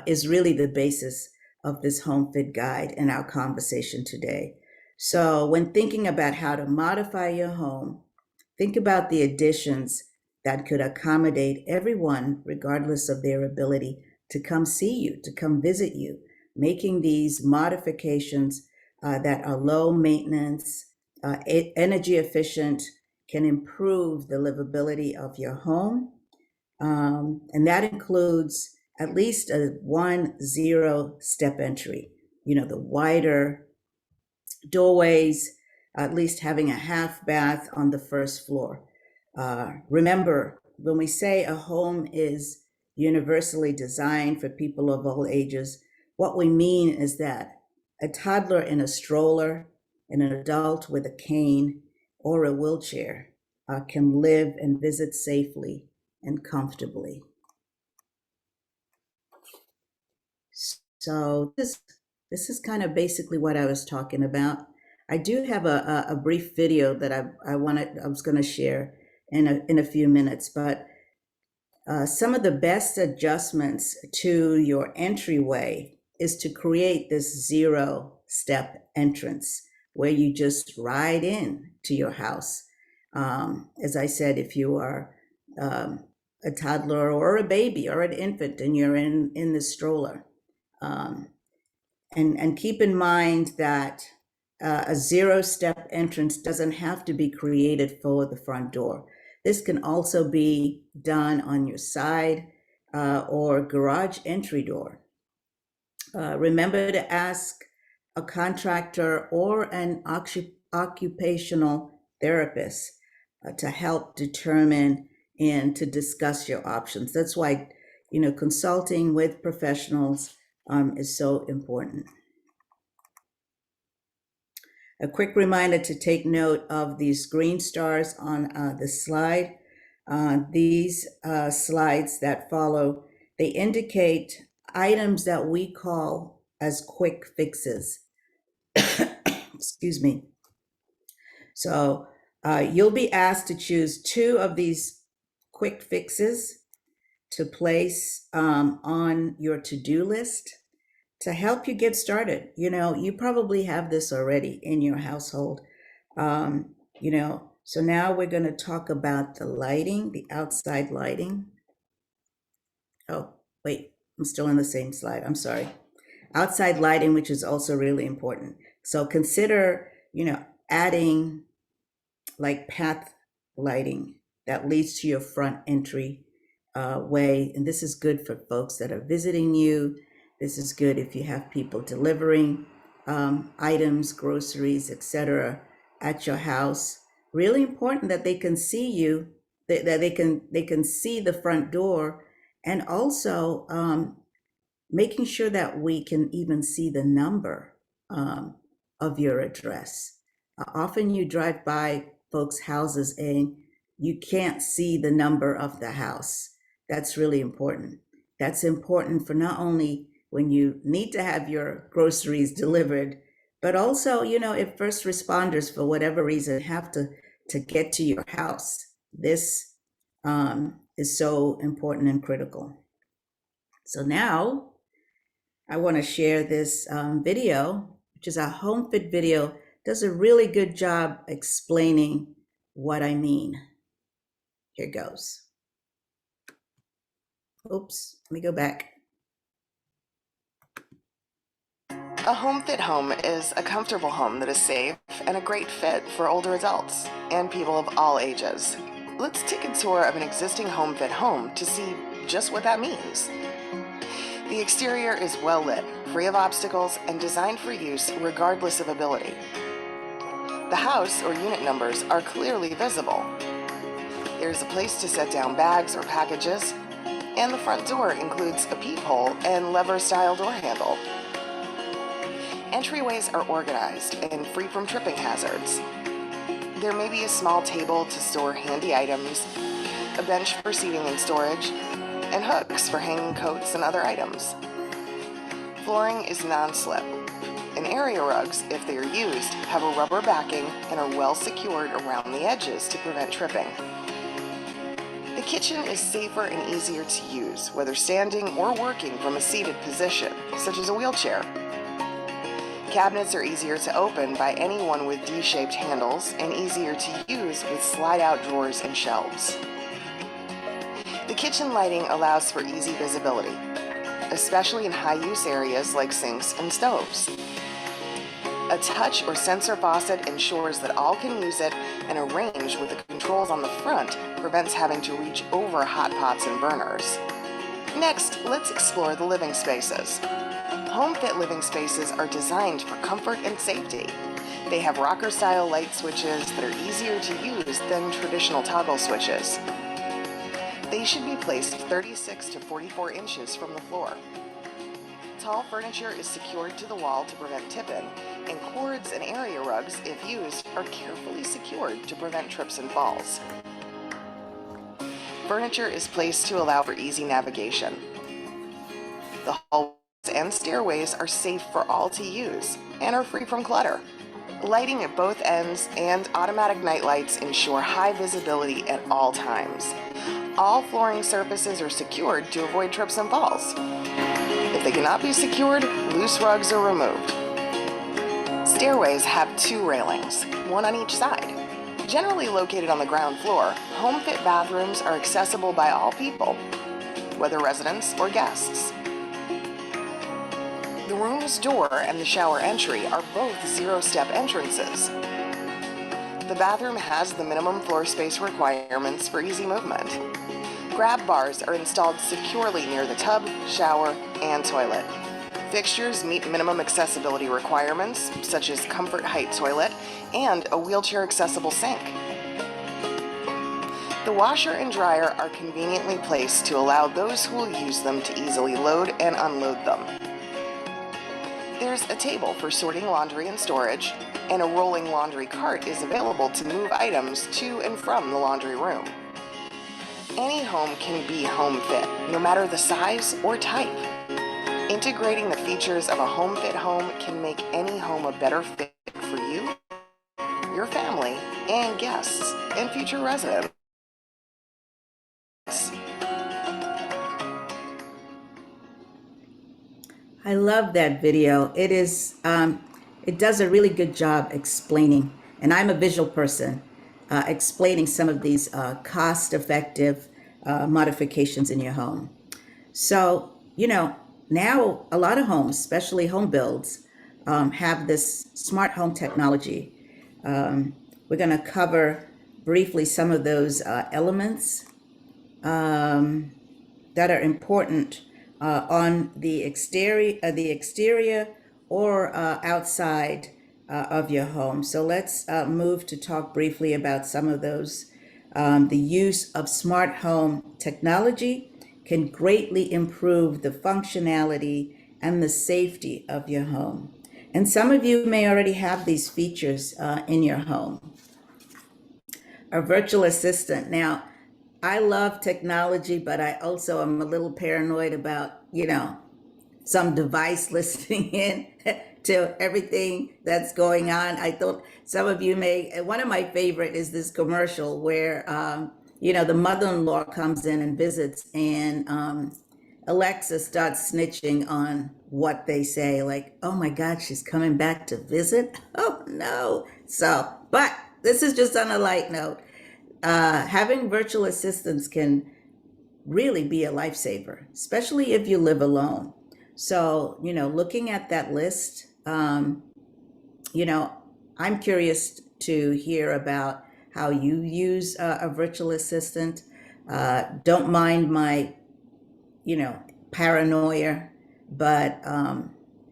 is really the basis of this HomeFit guide and our conversation today. So when thinking about how to modify your home, think about the additions that could accommodate everyone, regardless of their ability to come see you, to come visit you. Making these modifications that are low maintenance, energy efficient, can improve the livability of your home. And that includes at least a 1-0 step entry, the wider doorways, at least having a half bath on the first floor. Remember, when we say a home is universally designed for people of all ages, what we mean is that a toddler in a stroller and an adult with a cane or a wheelchair can live and visit safely and comfortably. So this is kind of basically what I was talking about. I do have a brief video that I was going to share in a few minutes, but some of the best adjustments to your entryway is to create this 0-step entrance where you just ride in to your house. As I said, if you are a toddler or a baby or an infant and you're in the stroller, and keep in mind that a 0-step entrance doesn't have to be created for the front door. This can also be done on your side or garage entry door. Remember to ask a contractor or an occupational therapist to help determine and to discuss your options. That's why, consulting with professionals is so important. A quick reminder to take note of these green stars on the slide. These slides that follow, they indicate items that we call as quick fixes. Excuse me. So you'll be asked to choose 2 of these quick fixes to place on your to-do list to help you get started. You probably have this already in your household. So now we're going to talk about the lighting, the outside lighting. Oh, wait, I'm still on the same slide. I'm sorry. Outside lighting, which is also really important. So consider, adding like path lighting that leads to your front entry way. And this is good for folks that are visiting you. This is good if you have people delivering items, groceries, etc. at your house. Really important that they can see you, that they can see the front door, and also making sure that we can even see the number of your address. Often you drive by folks' houses and you can't see the number of the house. That's really important. That's important for not only when you need to have your groceries delivered, but also, if first responders, for whatever reason, have to get to your house. This is so important and critical. So now I want to share this video, which is a HomeFit video. Does a really good job explaining what I mean. Here goes. Oops, let me go back. A HomeFit home is a comfortable home that is safe and a great fit for older adults and people of all ages. Let's take a tour of an existing HomeFit home to see just what that means. The exterior is well lit, free of obstacles, and designed for use regardless of ability. The house or unit numbers are clearly visible. There's a place to set down bags or packages, and the front door includes a peephole and lever-style door handle. Entryways are organized and free from tripping hazards. There may be a small table to store handy items, a bench for seating and storage, and hooks for hanging coats and other items. Flooring is non-slip, and area rugs, if they are used, have a rubber backing and are well secured around the edges to prevent tripping. The kitchen is safer and easier to use, whether standing or working from a seated position, such as a wheelchair. Cabinets are easier to open by anyone with D-shaped handles and easier to use with slide-out drawers and shelves. The kitchen lighting allows for easy visibility, especially in high-use areas like sinks and stoves. A touch or sensor faucet ensures that all can use it, and a range with the controls on the front prevents having to reach over hot pots and burners. Next, let's explore the living spaces. HomeFit living spaces are designed for comfort and safety. They have rocker-style light switches that are easier to use than traditional toggle switches. They should be placed 36 to 44 inches from the floor. Tall furniture is secured to the wall to prevent tip-in, and cords and area rugs, if used, are carefully secured to prevent trips and falls. Furniture is placed to allow for easy navigation. The hallways and stairways are safe for all to use and are free from clutter. Lighting at both ends and automatic night lights ensure high visibility at all times. All flooring surfaces are secured to avoid trips and falls. If they cannot be secured, loose rugs are removed. Stairways have 2 railings, one on each side. Generally located on the ground floor, HomeFit bathrooms are accessible by all people, whether residents or guests. The room's door and the shower entry are both 0-step entrances. The bathroom has the minimum floor space requirements for easy movement. Grab bars are installed securely near the tub, shower, and toilet. Fixtures meet minimum accessibility requirements, such as comfort height toilet and a wheelchair accessible sink. The washer and dryer are conveniently placed to allow those who will use them to easily load and unload them. There's a table for sorting laundry and storage, and a rolling laundry cart is available to move items to and from the laundry room. Any home can be HomeFit, no matter the size or type. Integrating the features of a HomeFit home can make any home a better fit for you, your family, and guests, and future residents. I love that video. It is, it does a really good job explaining, and I'm a visual person, explaining some of these cost-effective modifications in your home. So, you know, now a lot of homes, especially home builds, have this smart home technology. We're going to cover briefly some of those elements that are important on the exterior or outside of your home. So let's move to talk briefly about some of those. The use of smart home technology can greatly improve the functionality and the safety of your home. And some of you may already have these features in your home. A virtual assistant. Now, I love technology, but I also am a little paranoid about, you know, some device listening in to everything that's going on. I thought some of you may, one of my favorite is this commercial where, you know, the mother-in-law comes in and visits, and Alexa starts snitching on what they say, like, oh my God, she's coming back to visit? Oh no. So, but this is just on a light note. Having virtual assistants can really be a lifesaver, especially if you live alone. So, you know, looking at that list, you know, I'm curious to hear about how you use a virtual assistant. Don't mind my, you know, paranoia, but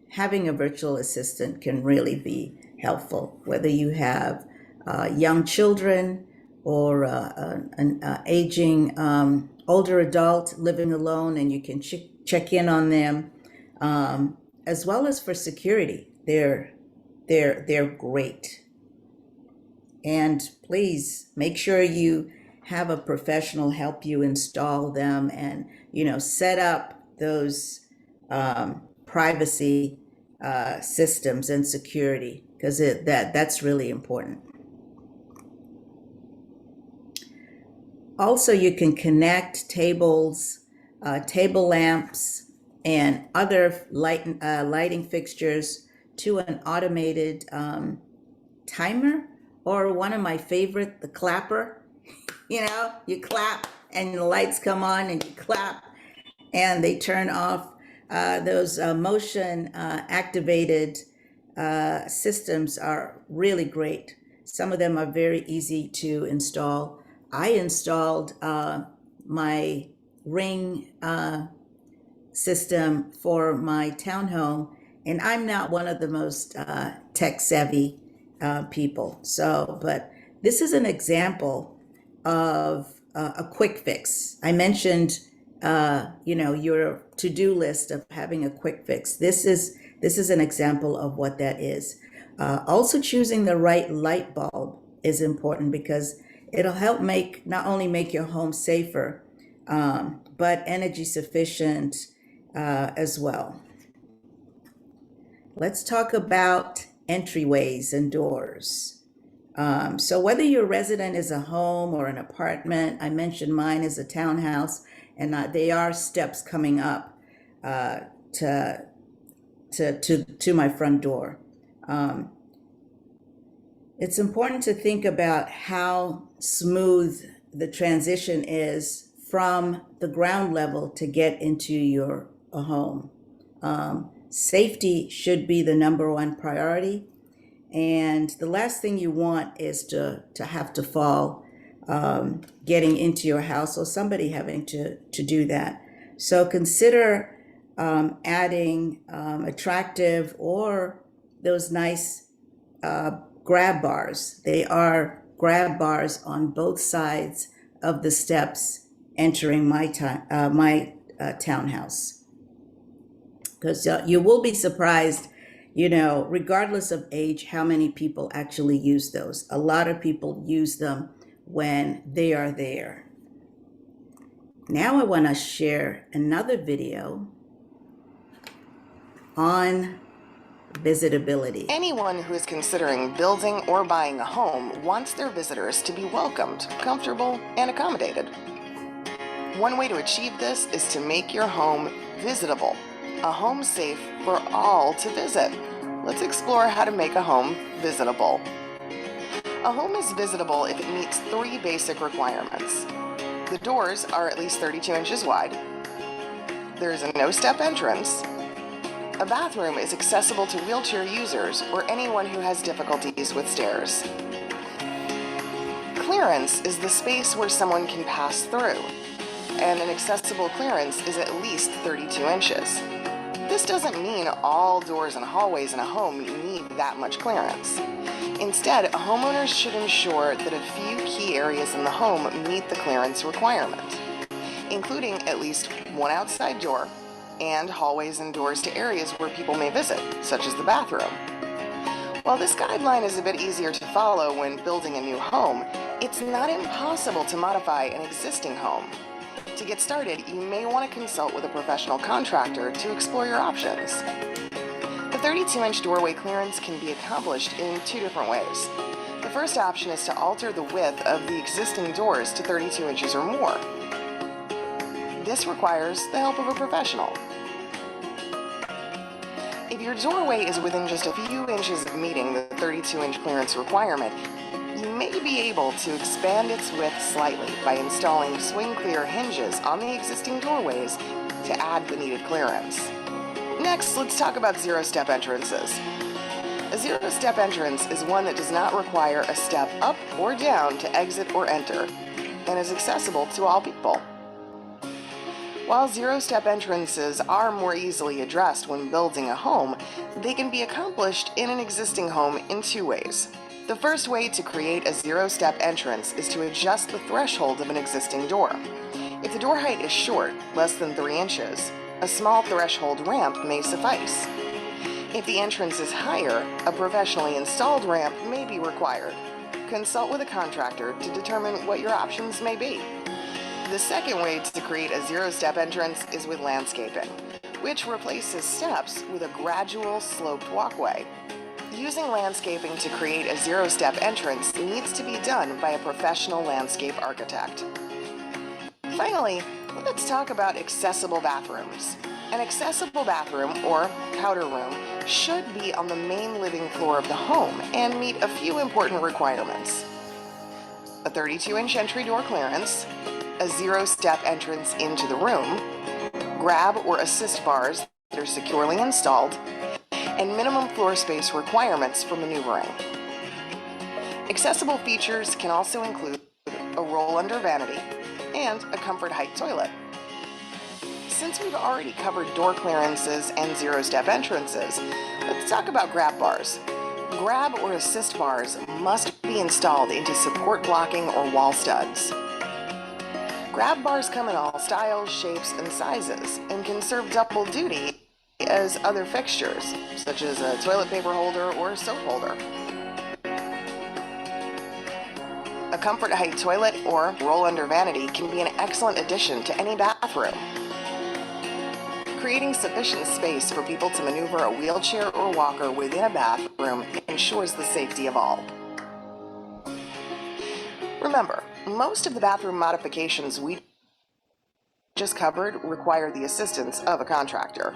having a virtual assistant can really be helpful, whether you have young children or an aging older adult living alone, and you can check in on them, as well as for security. They're great. And please make sure you have a professional help you install them and, you know, set up those privacy systems and security, because that's really important. Also, you can connect tables, table lamps, and other lighting fixtures to an automated timer, or one of my favorite, the clapper. You know, you clap and the lights come on, and you clap and they turn off. Those motion activated systems are really great. Some of them are very easy to install. I installed my Ring system for my townhome, and I'm not one of the most tech savvy people. So, but this is an example of a quick fix. I mentioned, you know, your to-do list of having a quick fix. This is an example of what that is. Also, choosing the right light bulb is important, because it'll help not only make your home safer, but energy sufficient as well. Let's talk about entryways and doors. So whether your resident is a home or an apartment, I mentioned mine is a townhouse, and there are steps coming up to my front door. It's important to think about how smooth the transition is from the ground level to get into your home. Safety should be the #1 priority. And the last thing you want is to have to fall getting into your house, or somebody having to do that. So consider adding attractive or those nice grab bars. They are grab bars on both sides of the steps entering my townhouse. Because you will be surprised, regardless of age, how many people actually use those. A lot of people use them when they are there. Now I want to share another video on visitability. Anyone who is considering building or buying a home wants their visitors to be welcomed, comfortable, and accommodated. One way to achieve this is to make your home visitable, a home safe for all to visit. Let's explore how to make a home visitable. A home is visitable if it meets 3 basic requirements. The doors are at least 32 inches wide. There is a no-step entrance. A bathroom is accessible to wheelchair users or anyone who has difficulties with stairs. Clearance is the space where someone can pass through, and an accessible clearance is at least 32 inches. This doesn't mean all doors and hallways in a home need that much clearance. Instead, homeowners should ensure that a few key areas in the home meet the clearance requirement, including at least one outside door and hallways and doors to areas where people may visit, such as the bathroom. While this guideline is a bit easier to follow when building a new home, it's not impossible to modify an existing home. To get started, you may want to consult with a professional contractor to explore your options. The 32-inch doorway clearance can be accomplished in 2 different ways. The first option is to alter the width of the existing doors to 32 inches or more. This requires the help of a professional. If your doorway is within just a few inches of meeting the 32-inch clearance requirement, you may be able to expand its width slightly by installing swing-clear hinges on the existing doorways to add the needed clearance. Next, let's talk about zero-step entrances. A zero-step entrance is one that does not require a step up or down to exit or enter, and is accessible to all people. While zero-step entrances are more easily addressed when building a home, they can be accomplished in an existing home in 2 ways. The first way to create a zero-step entrance is to adjust the threshold of an existing door. If the door height is short, less than 3 inches, a small threshold ramp may suffice. If the entrance is higher, a professionally installed ramp may be required. Consult with a contractor to determine what your options may be. The second way to create a zero-step entrance is with landscaping, which replaces steps with a gradual sloped walkway. Using landscaping to create a zero-step entrance needs to be done by a professional landscape architect. Finally, let's talk about accessible bathrooms. An accessible bathroom, or powder room, should be on the main living floor of the home and meet a few important requirements. A 32-inch entry door clearance, a zero-step entrance into the room, grab or assist bars that are securely installed, and minimum floor space requirements for maneuvering. Accessible features can also include a roll-under vanity and a comfort height toilet. Since we've already covered door clearances and zero-step entrances, let's talk about grab bars. Grab or assist bars must be installed into support blocking or wall studs. Grab bars come in all styles, shapes, and sizes, and can serve double duty as other fixtures, such as a toilet paper holder or a soap holder. A comfort height toilet or roll-under vanity can be an excellent addition to any bathroom. Creating sufficient space for people to maneuver a wheelchair or walker within a bathroom ensures the safety of all. Remember, most of the bathroom modifications we just covered require the assistance of a contractor.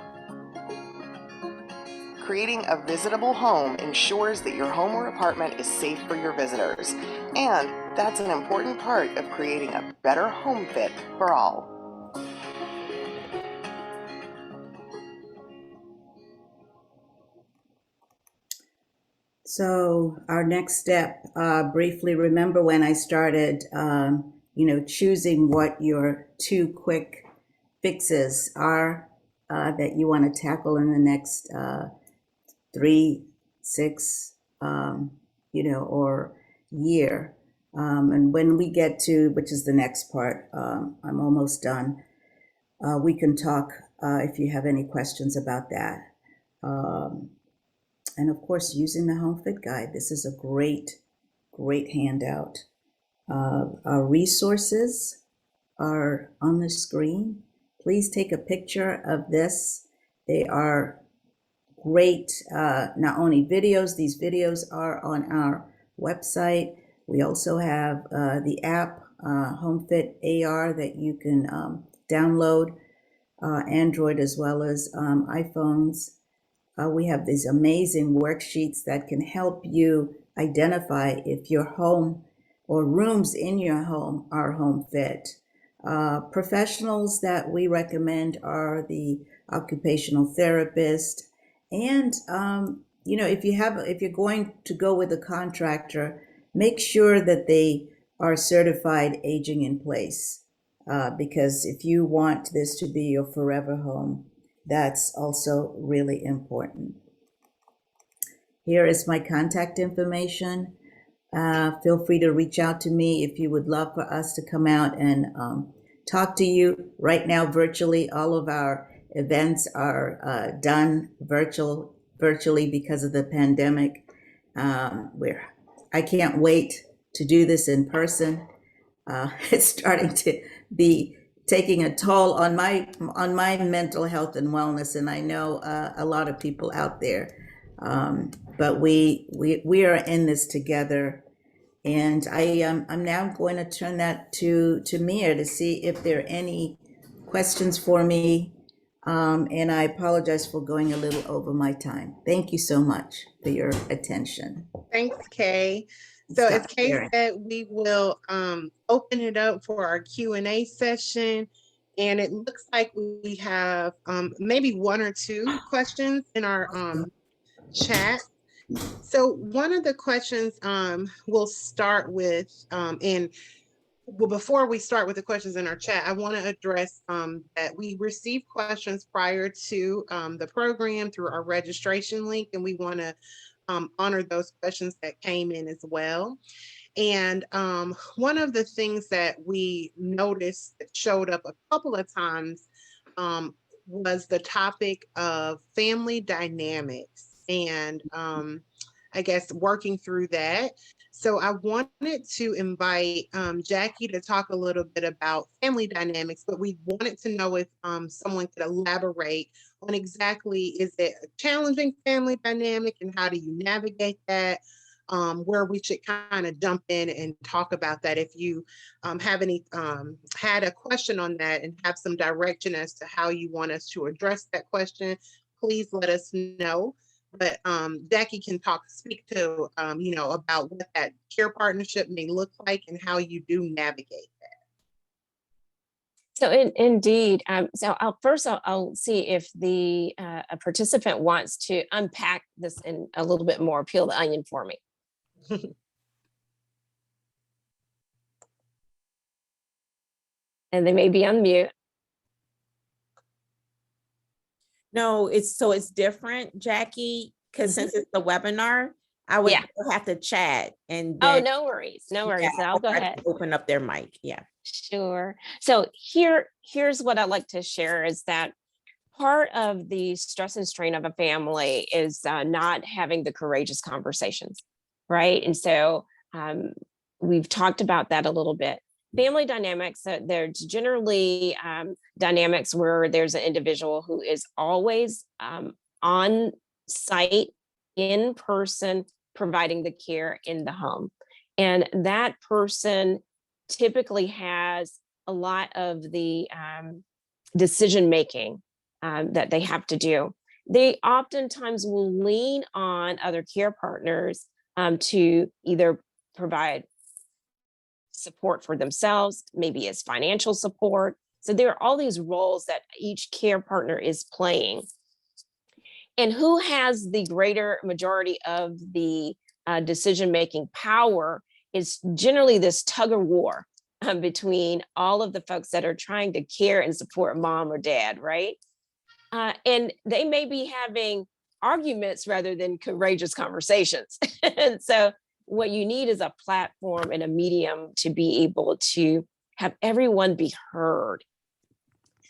Creating a visitable home ensures that your home or apartment is safe for your visitors, and that's an important part of creating a better home fit for all. So our next step, briefly remember when I started, choosing what your 2 quick fixes are that you want to tackle in the next 3, 6, or year. And when we get to, which is the next part, I'm almost done, we can talk if you have any questions about that. And of course, using the HomeFit guide. This is a great handout. Our resources are on the screen. Please take a picture of this. They are great, not only videos, these videos are on our website. We also have the app, HomeFit AR, that you can download, Android as well as iPhones. We have these amazing worksheets that can help you identify if your home or rooms in your home are home fit. Professionals that we recommend are the occupational therapist. And, if you're going to go with a contractor, make sure that they are certified aging in place. Because if you want this to be your forever home, that's also really important. Here is my contact information. Feel free to reach out to me if you would love for us to come out and talk to you. Right now, virtually, all of our events are done virtually because of the pandemic. I can't wait to do this in person. It's starting to be taking a toll on my mental health and wellness, and I know a lot of people out there. But we are in this together. And I'm now going to turn that to Mia to see if there are any questions for me. And I apologize for going a little over my time. Thank you so much for your attention. Thanks, Kay. So as Kay said, we will open it up for our Q&A session. And it looks like we have maybe one or two questions in our chat. So one of the questions we'll start with, before we start with the questions in our chat, I want to address that we received questions prior to the program through our registration link, and we want to honor those questions that came in as well. And one of the things that we noticed that showed up a couple of times was the topic of family dynamics and I guess working through that. So I wanted to invite Jackie to talk a little bit about family dynamics, but we wanted to know if someone could elaborate on exactly, is it a challenging family dynamic and how do you navigate that? Where we should kind of jump in and talk about that. If you have any had a question on that and have some direction as to how you want us to address that question, please let us know. But Jackie can speak to about what that care partnership may look like and how you do navigate that. So indeed, so I'll see if the a participant wants to unpack this in a little bit more, peel the onion for me. And they may be on mute. No, it's different, Jackie, because since it's the webinar, I would have to chat and then, no worries. So I'll go ahead. Open up their mic. Yeah. Sure. So here's what I'd like to share is that part of the stress and strain of a family is not having the courageous conversations, right? And so we've talked about that a little bit. Family dynamics, there's generally dynamics where there's an individual who is always on site, in person, providing the care in the home. And that person typically has a lot of the decision-making that they have to do. They oftentimes will lean on other care partners to either provide support for themselves, maybe as financial support. So there are all these roles that each care partner is playing. And who has the greater majority of the decision-making power is generally this tug of war between all of the folks that are trying to care and support mom or dad, right? And they may be having arguments rather than courageous conversations. And so what you need is a platform and a medium to be able to have everyone be heard.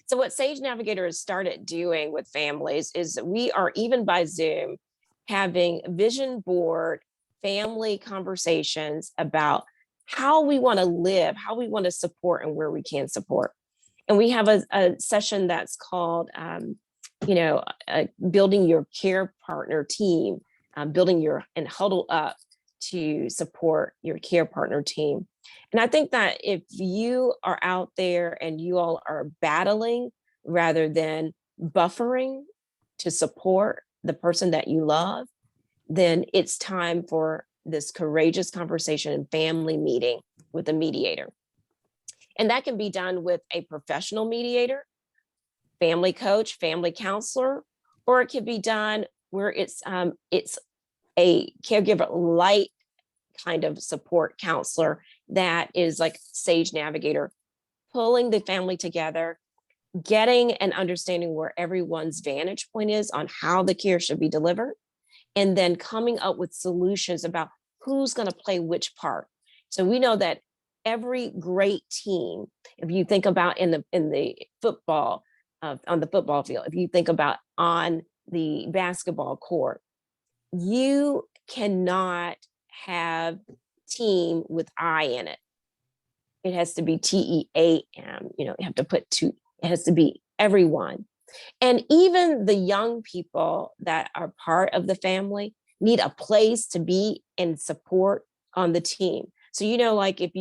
So what SageNavigator has started doing with families is that we are, even by Zoom, having vision board family conversations about how we want to live, how we want to support, and where we can support. And we have a session that's called, building your care partner team, and huddle up to support your care partner team. And I think that if you are out there and you all are battling rather than buffering to support the person that you love, then it's time for this courageous conversation and family meeting with a mediator. And that can be done with a professional mediator, family coach, family counselor, or it can be done where it's a caregiver light kind of support counselor that is like SageNavigator, pulling the family together, getting and understanding where everyone's vantage point is on how the care should be delivered, and then coming up with solutions about who's going to play which part. So we know that every great team, if you think about in the football, on the football field, if you think about on the basketball court, you cannot have team with I in it. It has to be TEAM, you have to put two, it has to be everyone. And even the young people that are part of the family need a place to be and support on the team. So, like if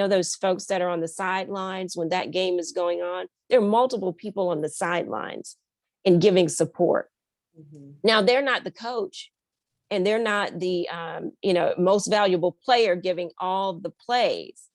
those folks that are on the sidelines when that game is going on, there are multiple people on the sidelines and giving support. Mm-hmm. Now, they're not the coach and they're not the, most valuable player giving all the plays,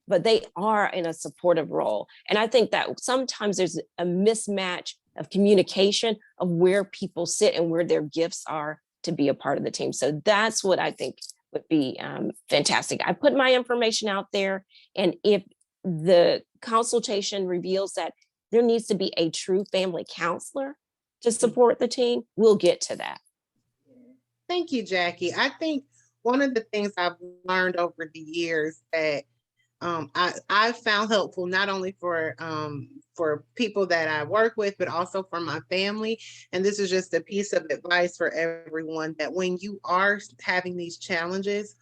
but they are in a supportive role. And I think that sometimes there's a mismatch of communication of where people sit and where their gifts are to be a part of the team. So that's what I think would be fantastic. I put my information out there, and if the consultation reveals that there needs to be a true family counselor to support the team, we'll get to that. Thank you, Jackie. I think one of the things I've learned over the years that I've found helpful, not only for people that I work with, but also for my family. And this is just a piece of advice for everyone, that when you are having these challenges,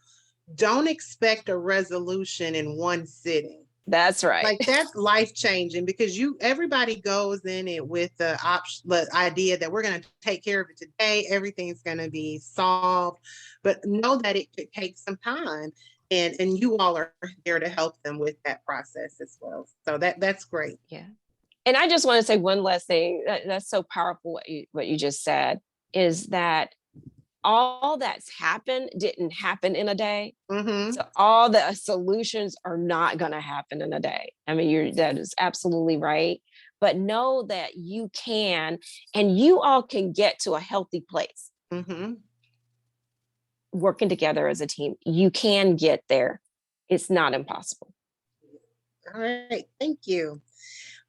don't expect a resolution in one sitting. That's right. Like, that's life-changing, because everybody goes in it with the idea that we're going to take care of it today, everything's going to be solved, but know that it could take some time, and you all are there to help them with that process as well. So that's great. Yeah. And I just want to say one last thing that's so powerful, what you just said, is that all that's happened didn't happen in a day. Mm-hmm. So all the solutions are not going to happen in a day. I mean, that is absolutely right. But know that you can, and you all can get to a healthy place. Mm-hmm. Working together as a team, you can get there. It's not impossible. All right, thank you.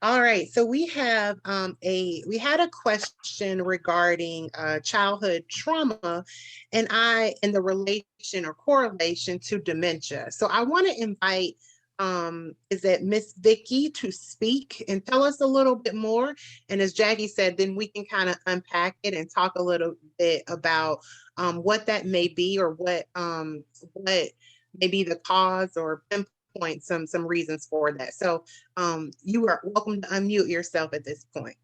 All right, so we have we had a question regarding childhood trauma and the relation or correlation to dementia. So I want to invite is that Miss Vicky to speak and tell us a little bit more. And as Jackie said, then we can kind of unpack it and talk a little bit about what that may be, or what may be the cause, or pinpoint some reasons for that. So you are welcome to unmute yourself at this point.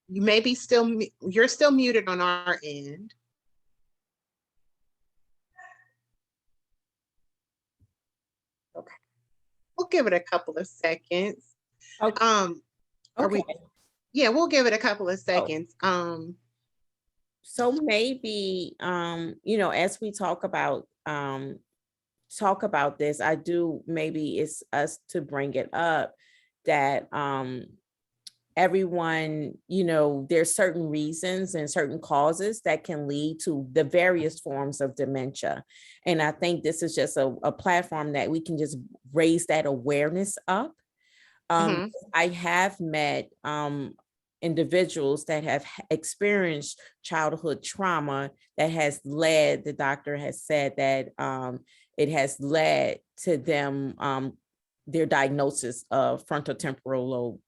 You may be you're still muted on our end. Okay, we'll give it a couple of seconds. Okay. Okay. Yeah, we'll give it a couple of seconds. So maybe, as we talk about this, maybe it's us to bring it up that everyone, there's certain reasons and certain causes that can lead to the various forms of dementia. And I think this is just a platform that we can just raise that awareness up. Mhm. I have met individuals that have experienced childhood trauma that has led, the doctor has said that it has led to them, their diagnosis of frontotemporal lobe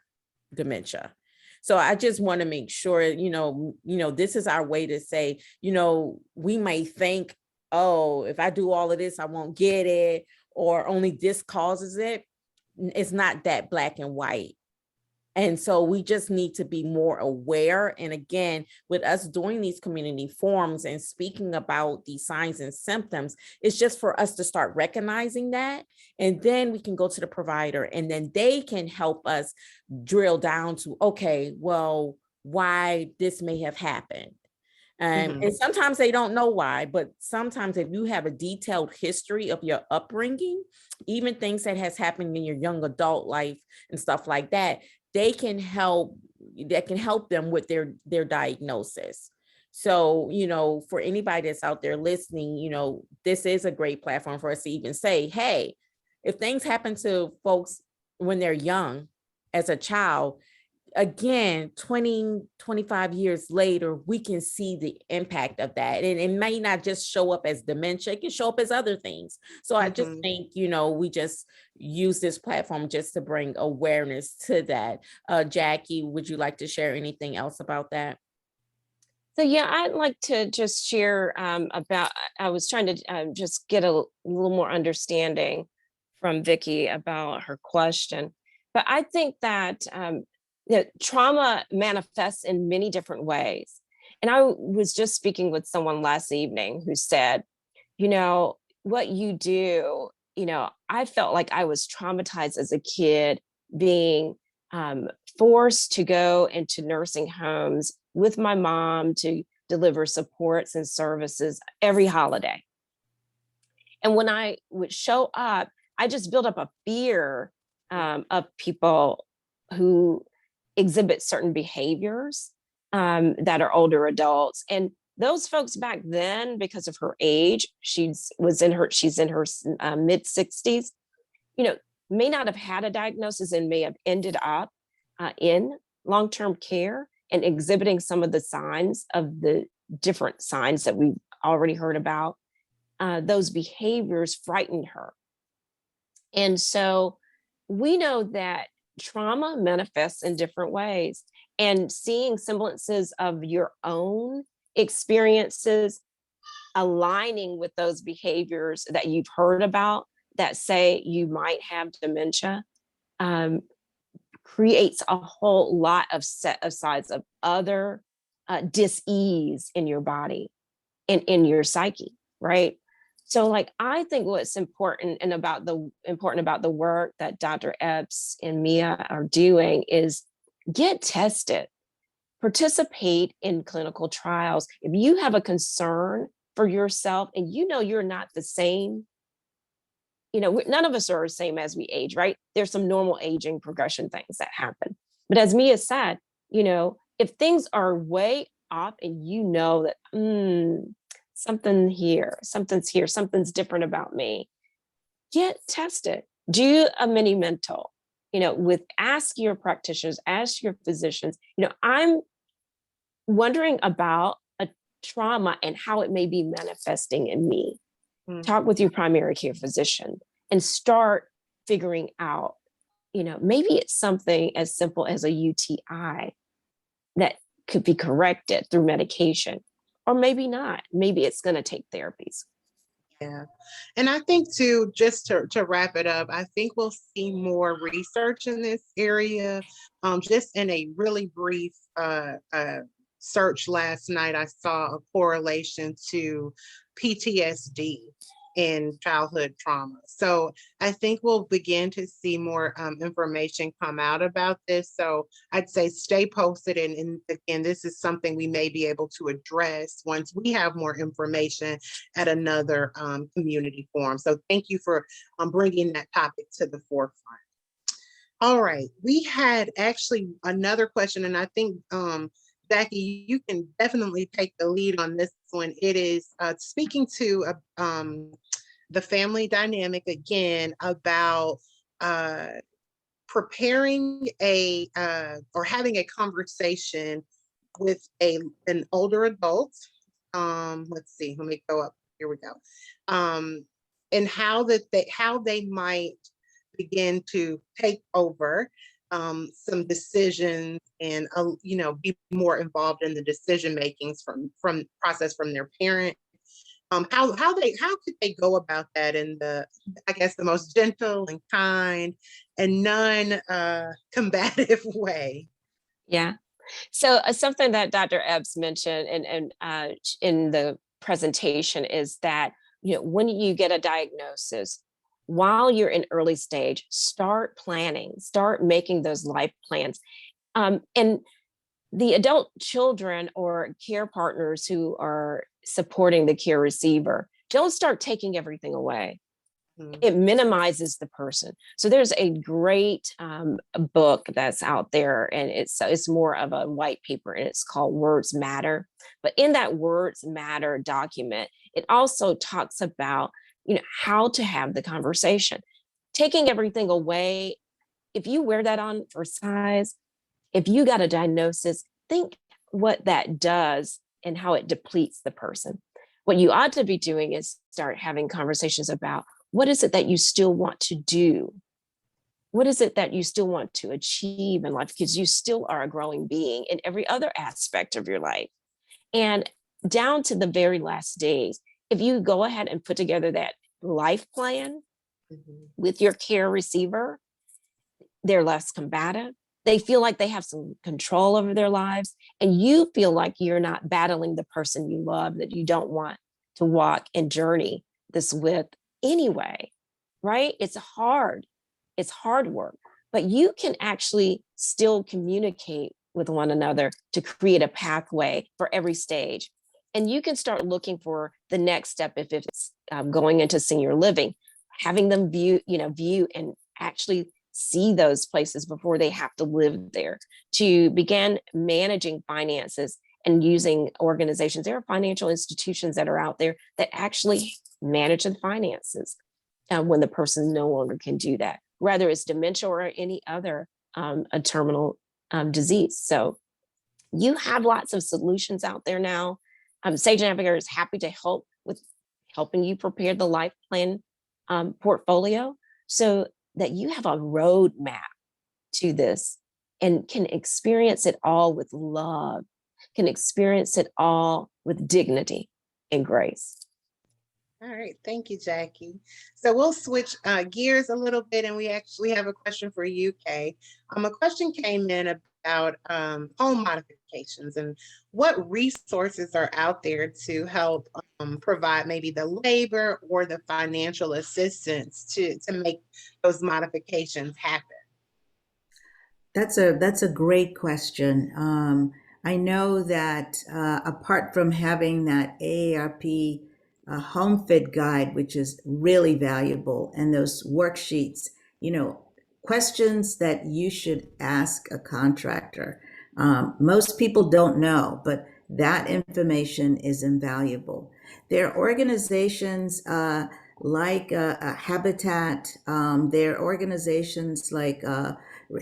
dementia. So I just want to make sure, this is our way to say, we might think, oh, if I do all of this, I won't get it, or only this causes it. It's not that black and white. And so we just need to be more aware. And again, with us doing these community forums and speaking about these signs and symptoms, it's just for us to start recognizing that. And then we can go to the provider and then they can help us drill down to, okay, well, why this may have happened. And sometimes they don't know why, but sometimes if you have a detailed history of your upbringing, even things that has happened in your young adult life and stuff like that, they can help them with their diagnosis. So, for anybody that's out there listening, this is a great platform for us to even say, hey, if things happen to folks when they're young as a child, again, 20, 25 years later, we can see the impact of that. And it may not just show up as dementia, it can show up as other things. So I just think, we just use this platform just to bring awareness to that. Jackie, would you like to share anything else about that? So yeah, I'd like to just share about, I was trying to just get a little more understanding from Vicky about her question. But I think that trauma manifests in many different ways. And I was just speaking with someone last evening who said, what you do, I felt like I was traumatized as a kid being forced to go into nursing homes with my mom to deliver supports and services every holiday. And when I would show up, I just built up a fear of people who exhibit certain behaviors that are older adults. And those folks back then, because of her age, she's in her mid 60s, may not have had a diagnosis and may have ended up in long-term care and exhibiting some of the signs of the different signs that we've already heard about. Those behaviors frightened her. And so we know that trauma manifests in different ways, and seeing semblances of your own experiences aligning with those behaviors that you've heard about that say you might have dementia creates a whole lot of set asides of other dis-ease in your body and in your psyche, right? So I think what's important about the work that Dr. Epps and Mia are doing is get tested, participate in clinical trials. If you have a concern for yourself and you're not the same, none of us are the same as we age, right? There's some normal aging progression things that happen. But as Mia said, if things are way off and that, something's here, something's different about me, get tested, do a mini mental, ask your practitioners, ask your physicians, I'm wondering about a trauma and how it may be manifesting in me. Talk with your primary care physician and start figuring out, maybe it's something as simple as a UTI that could be corrected through medication, or maybe not. Maybe it's going to take therapies. Yeah. And I think too, just to wrap it up, I think we'll see more research in this area. Just in a really brief search last night, I saw a correlation to PTSD in childhood trauma. So I think we'll begin to see more information come out about this. So I'd say stay posted. And again, this is something we may be able to address once we have more information at another community forum. So thank you for bringing that topic to the forefront. All right, we had actually another question, and I think Jackie, you can definitely take the lead on this one. It is speaking to the family dynamic again about preparing a or having a conversation with an older adult. Let's see, let me go up. Here we go. And how they might begin to take over some decisions and be more involved in the decision makings from process from their parent. How could they go about that in the, I guess, the most gentle and kind and non combative way? Yeah. So something that Dr. Epps mentioned in the presentation is that, when you get a diagnosis, while you're in early stage, start planning, start making those life plans. And the adult children or care partners who are supporting the care receiver, don't start taking everything away. It minimizes the person. So there's a great book that's out there, and it's more of a white paper, and it's called Words Matter. But in that Words Matter document, it also talks about how to have the conversation. Taking everything away, if you wear that on for size, if you got a diagnosis, think what that does and how it depletes the person. What you ought to be doing is start having conversations about, what is it that you still want to do? What is it that you still want to achieve in life? Because you still are a growing being in every other aspect of your life. And down to the very last days, if you go ahead and put together that life plan with your care receiver, they're less combative. They feel like they have some control over their lives, and you feel like you're not battling the person you love, that you don't want to walk and journey this with anyway, right? It's hard work, but you can actually still communicate with one another to create a pathway for every stage. And you can start looking for the next step. If it's going into senior living, having them view and actually see those places before they have to live there, to begin managing finances and using organizations. There are financial institutions that are out there that actually manage the finances when the person no longer can do that, whether it's dementia or any other a terminal disease. So you have lots of solutions out there now. SageNavigator is happy to help with helping you prepare the life plan portfolio so that you have a roadmap to this and can experience it all with love, can experience it all with dignity and grace. All right, thank you, Jackie. So we'll switch gears a little bit, and we actually have a question for you, Kay. A question came in about home modifications and what resources are out there to help provide maybe the labor or the financial assistance to make those modifications happen. That's a great question. I know that apart from having that AARP HomeFit guide, which is really valuable, and those worksheets, questions that you should ask a contractor. Most people don't know, but that information is invaluable. There are organizations like Habitat. There are organizations like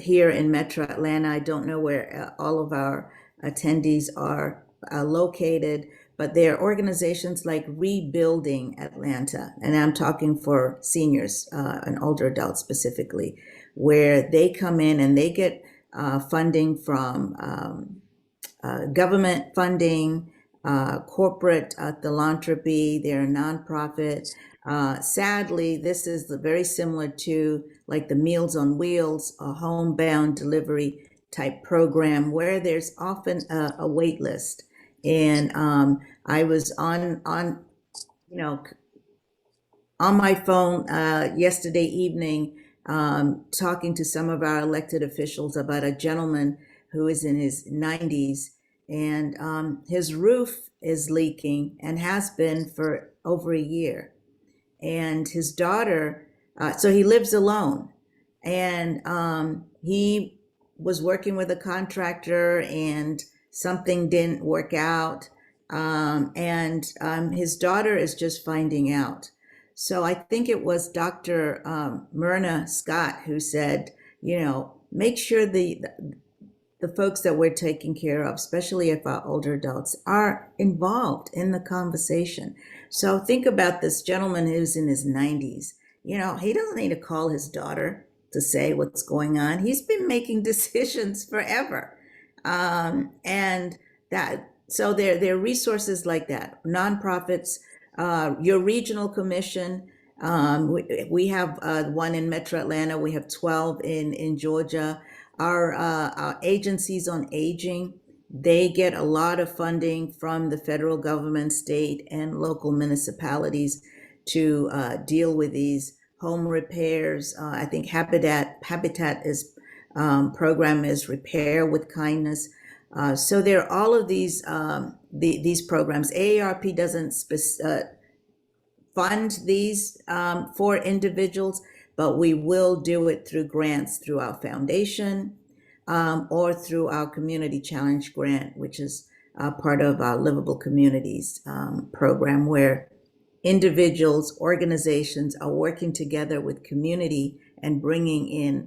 here in Metro Atlanta. I don't know where all of our attendees are located, but there are organizations like Rebuilding Atlanta, and I'm talking for seniors and older adults specifically, where they come in and they get funding from government funding, corporate philanthropy. They're a nonprofit. Sadly, this is very similar to like the Meals on Wheels, a homebound delivery type program where there's often a wait list. And I was on my phone yesterday evening talking to some of our elected officials about a gentleman who is in his 90s, and his roof is leaking and has been for over a year. And his daughter, so he lives alone, and he was working with a contractor and something didn't work out. And his daughter is just finding out. So I think it was Dr. Myrna Scott who said, make sure the folks that we're taking care of, especially if our older adults, are involved in the conversation. So think about this gentleman who's in his 90s. He doesn't need to call his daughter to say what's going on. He's been making decisions forever. So there are resources like that, nonprofits, your regional commission. We have one in Metro Atlanta. We have 12 in Georgia. Our agencies on aging, they get a lot of funding from the federal government, state, and local municipalities to deal with these home repairs. I think Habitat is program is Repair with Kindness. So there are all of these programs. AARP doesn't fund these for individuals, but we will do it through grants through our foundation or through our Community Challenge Grant, which is part of our Livable Communities program, where individuals, organizations are working together with community and bringing in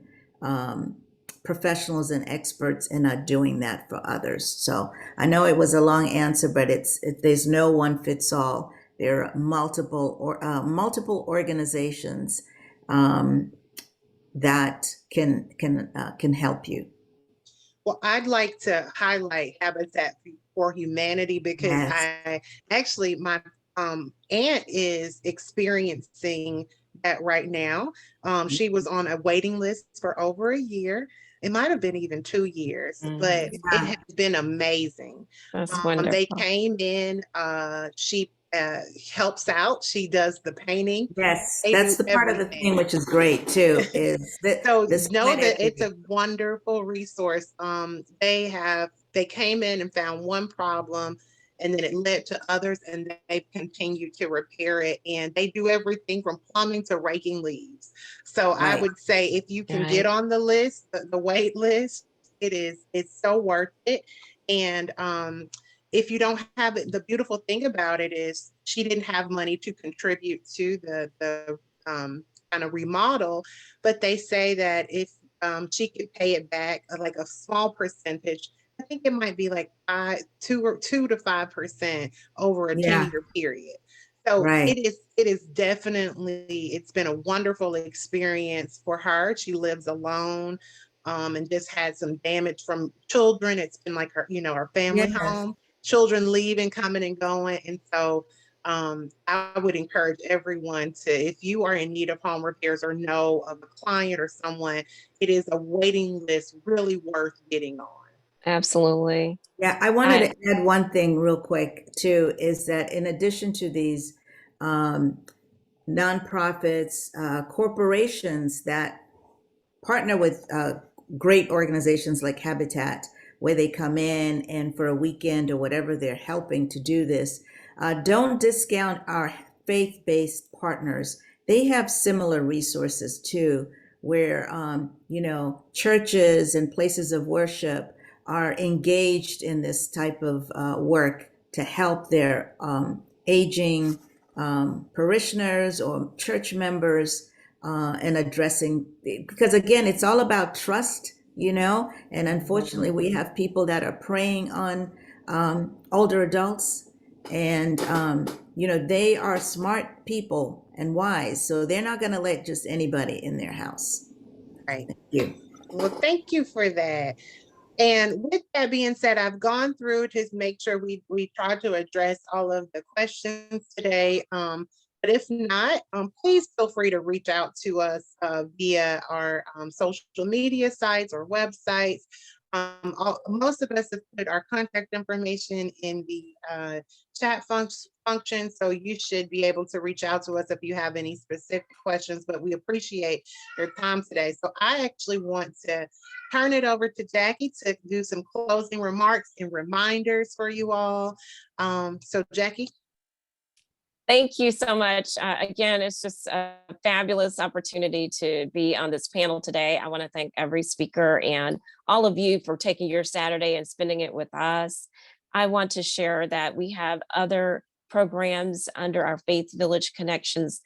professionals and experts and are doing that for others. So I know it was a long answer, but there's no one fits all. There are multiple organizations that can help you. Well, I'd like to highlight Habitat for Humanity because my aunt is experiencing that right now. She was on a waiting list for over a year. It might have been even 2 years, but it has been amazing. That's wonderful. They came in, she helps out. She does the painning. Yes, that's the part of the thing which is great too. So know that it's a wonderful resource. They came in and found one problem, and then it led to others, and they've continued to repair it. And they do everything from plumbing to raking leaves. So I would say if you can get on the list, the wait list, it's so worth it. And if you don't have it, the beautiful thing about it is she didn't have money to contribute to the kind of remodel, but they say that if she could pay it back like a small percentage, I think it might be like 2 to 5% over a 10-year period. So it is definitely, it's been a wonderful experience for her. She lives alone and just had some damage from children. It's been like her, her family home, children leaving, coming and going. And so I would encourage everyone to, if you are in need of home repairs or know of a client or someone, it is a waiting list really worth getting on. Absolutely. Yeah, I wanted to add one thing real quick too, is that in addition to these nonprofits, corporations that partner with great organizations like Habitat, where they come in and for a weekend or whatever, they're helping to do this. Don't discount our faith-based partners. They have similar resources too, where churches and places of worship are engaged in this type of work to help their aging parishioners or church members and addressing, because again, it's all about trust, and unfortunately we have people that are preying on older adults, and they are smart people and wise, so they're not going to let just anybody in their house. Right. Thank you. Well, thank you for that. And with that being said, I've gone through to make sure we try to address all of the questions today. But if not, please feel free to reach out to us via our social media sites or websites. Most of us have put our contact information in the chat function, so you should be able to reach out to us if you have any specific questions, but we appreciate your time today. So I actually want to turn it over to Jackie to do some closing remarks and reminders for you all. So Jackie. Thank you so much. Again, it's just a fabulous opportunity to be on this panel today. I want to thank every speaker and all of you for taking your Saturday and spending it with us. I want to share that we have other programs under our Faith Village Connections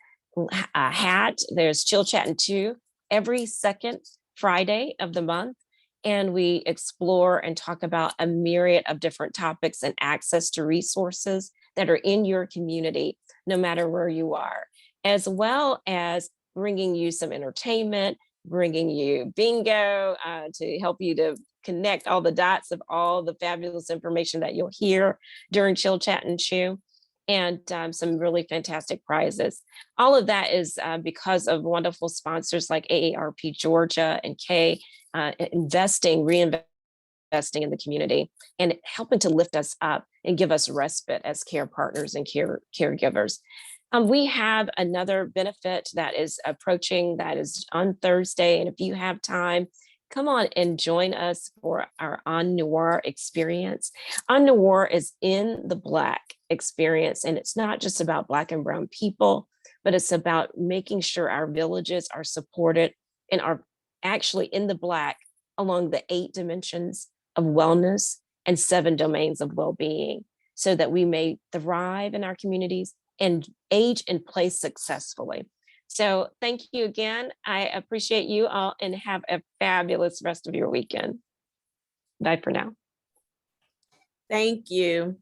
hat. There's Chill Chatting 2 every second Friday of the month. And we explore and talk about a myriad of different topics and access to resources that are in your community, no matter where you are, as well as bringing you some entertainment, bringing you bingo to help you to connect all the dots of all the fabulous information that you'll hear during Chill, Chat, and Chew, and some really fantastic prizes. All of that is because of wonderful sponsors like AARP Georgia and Kay reinvesting in the community and helping to lift us up and give us respite as care partners and caregivers. We have another benefit that is approaching, that is on Thursday. And if you have time, come on and join us for our On Noir experience. On Noir is in the Black experience, and it's not just about Black and Brown people, but it's about making sure our villages are supported and are actually in the Black along the 8 dimensions of wellness and 7 domains of well-being, so that we may thrive in our communities and age in place successfully. So thank you again. I appreciate you all, and have a fabulous rest of your weekend. Bye for now. Thank you.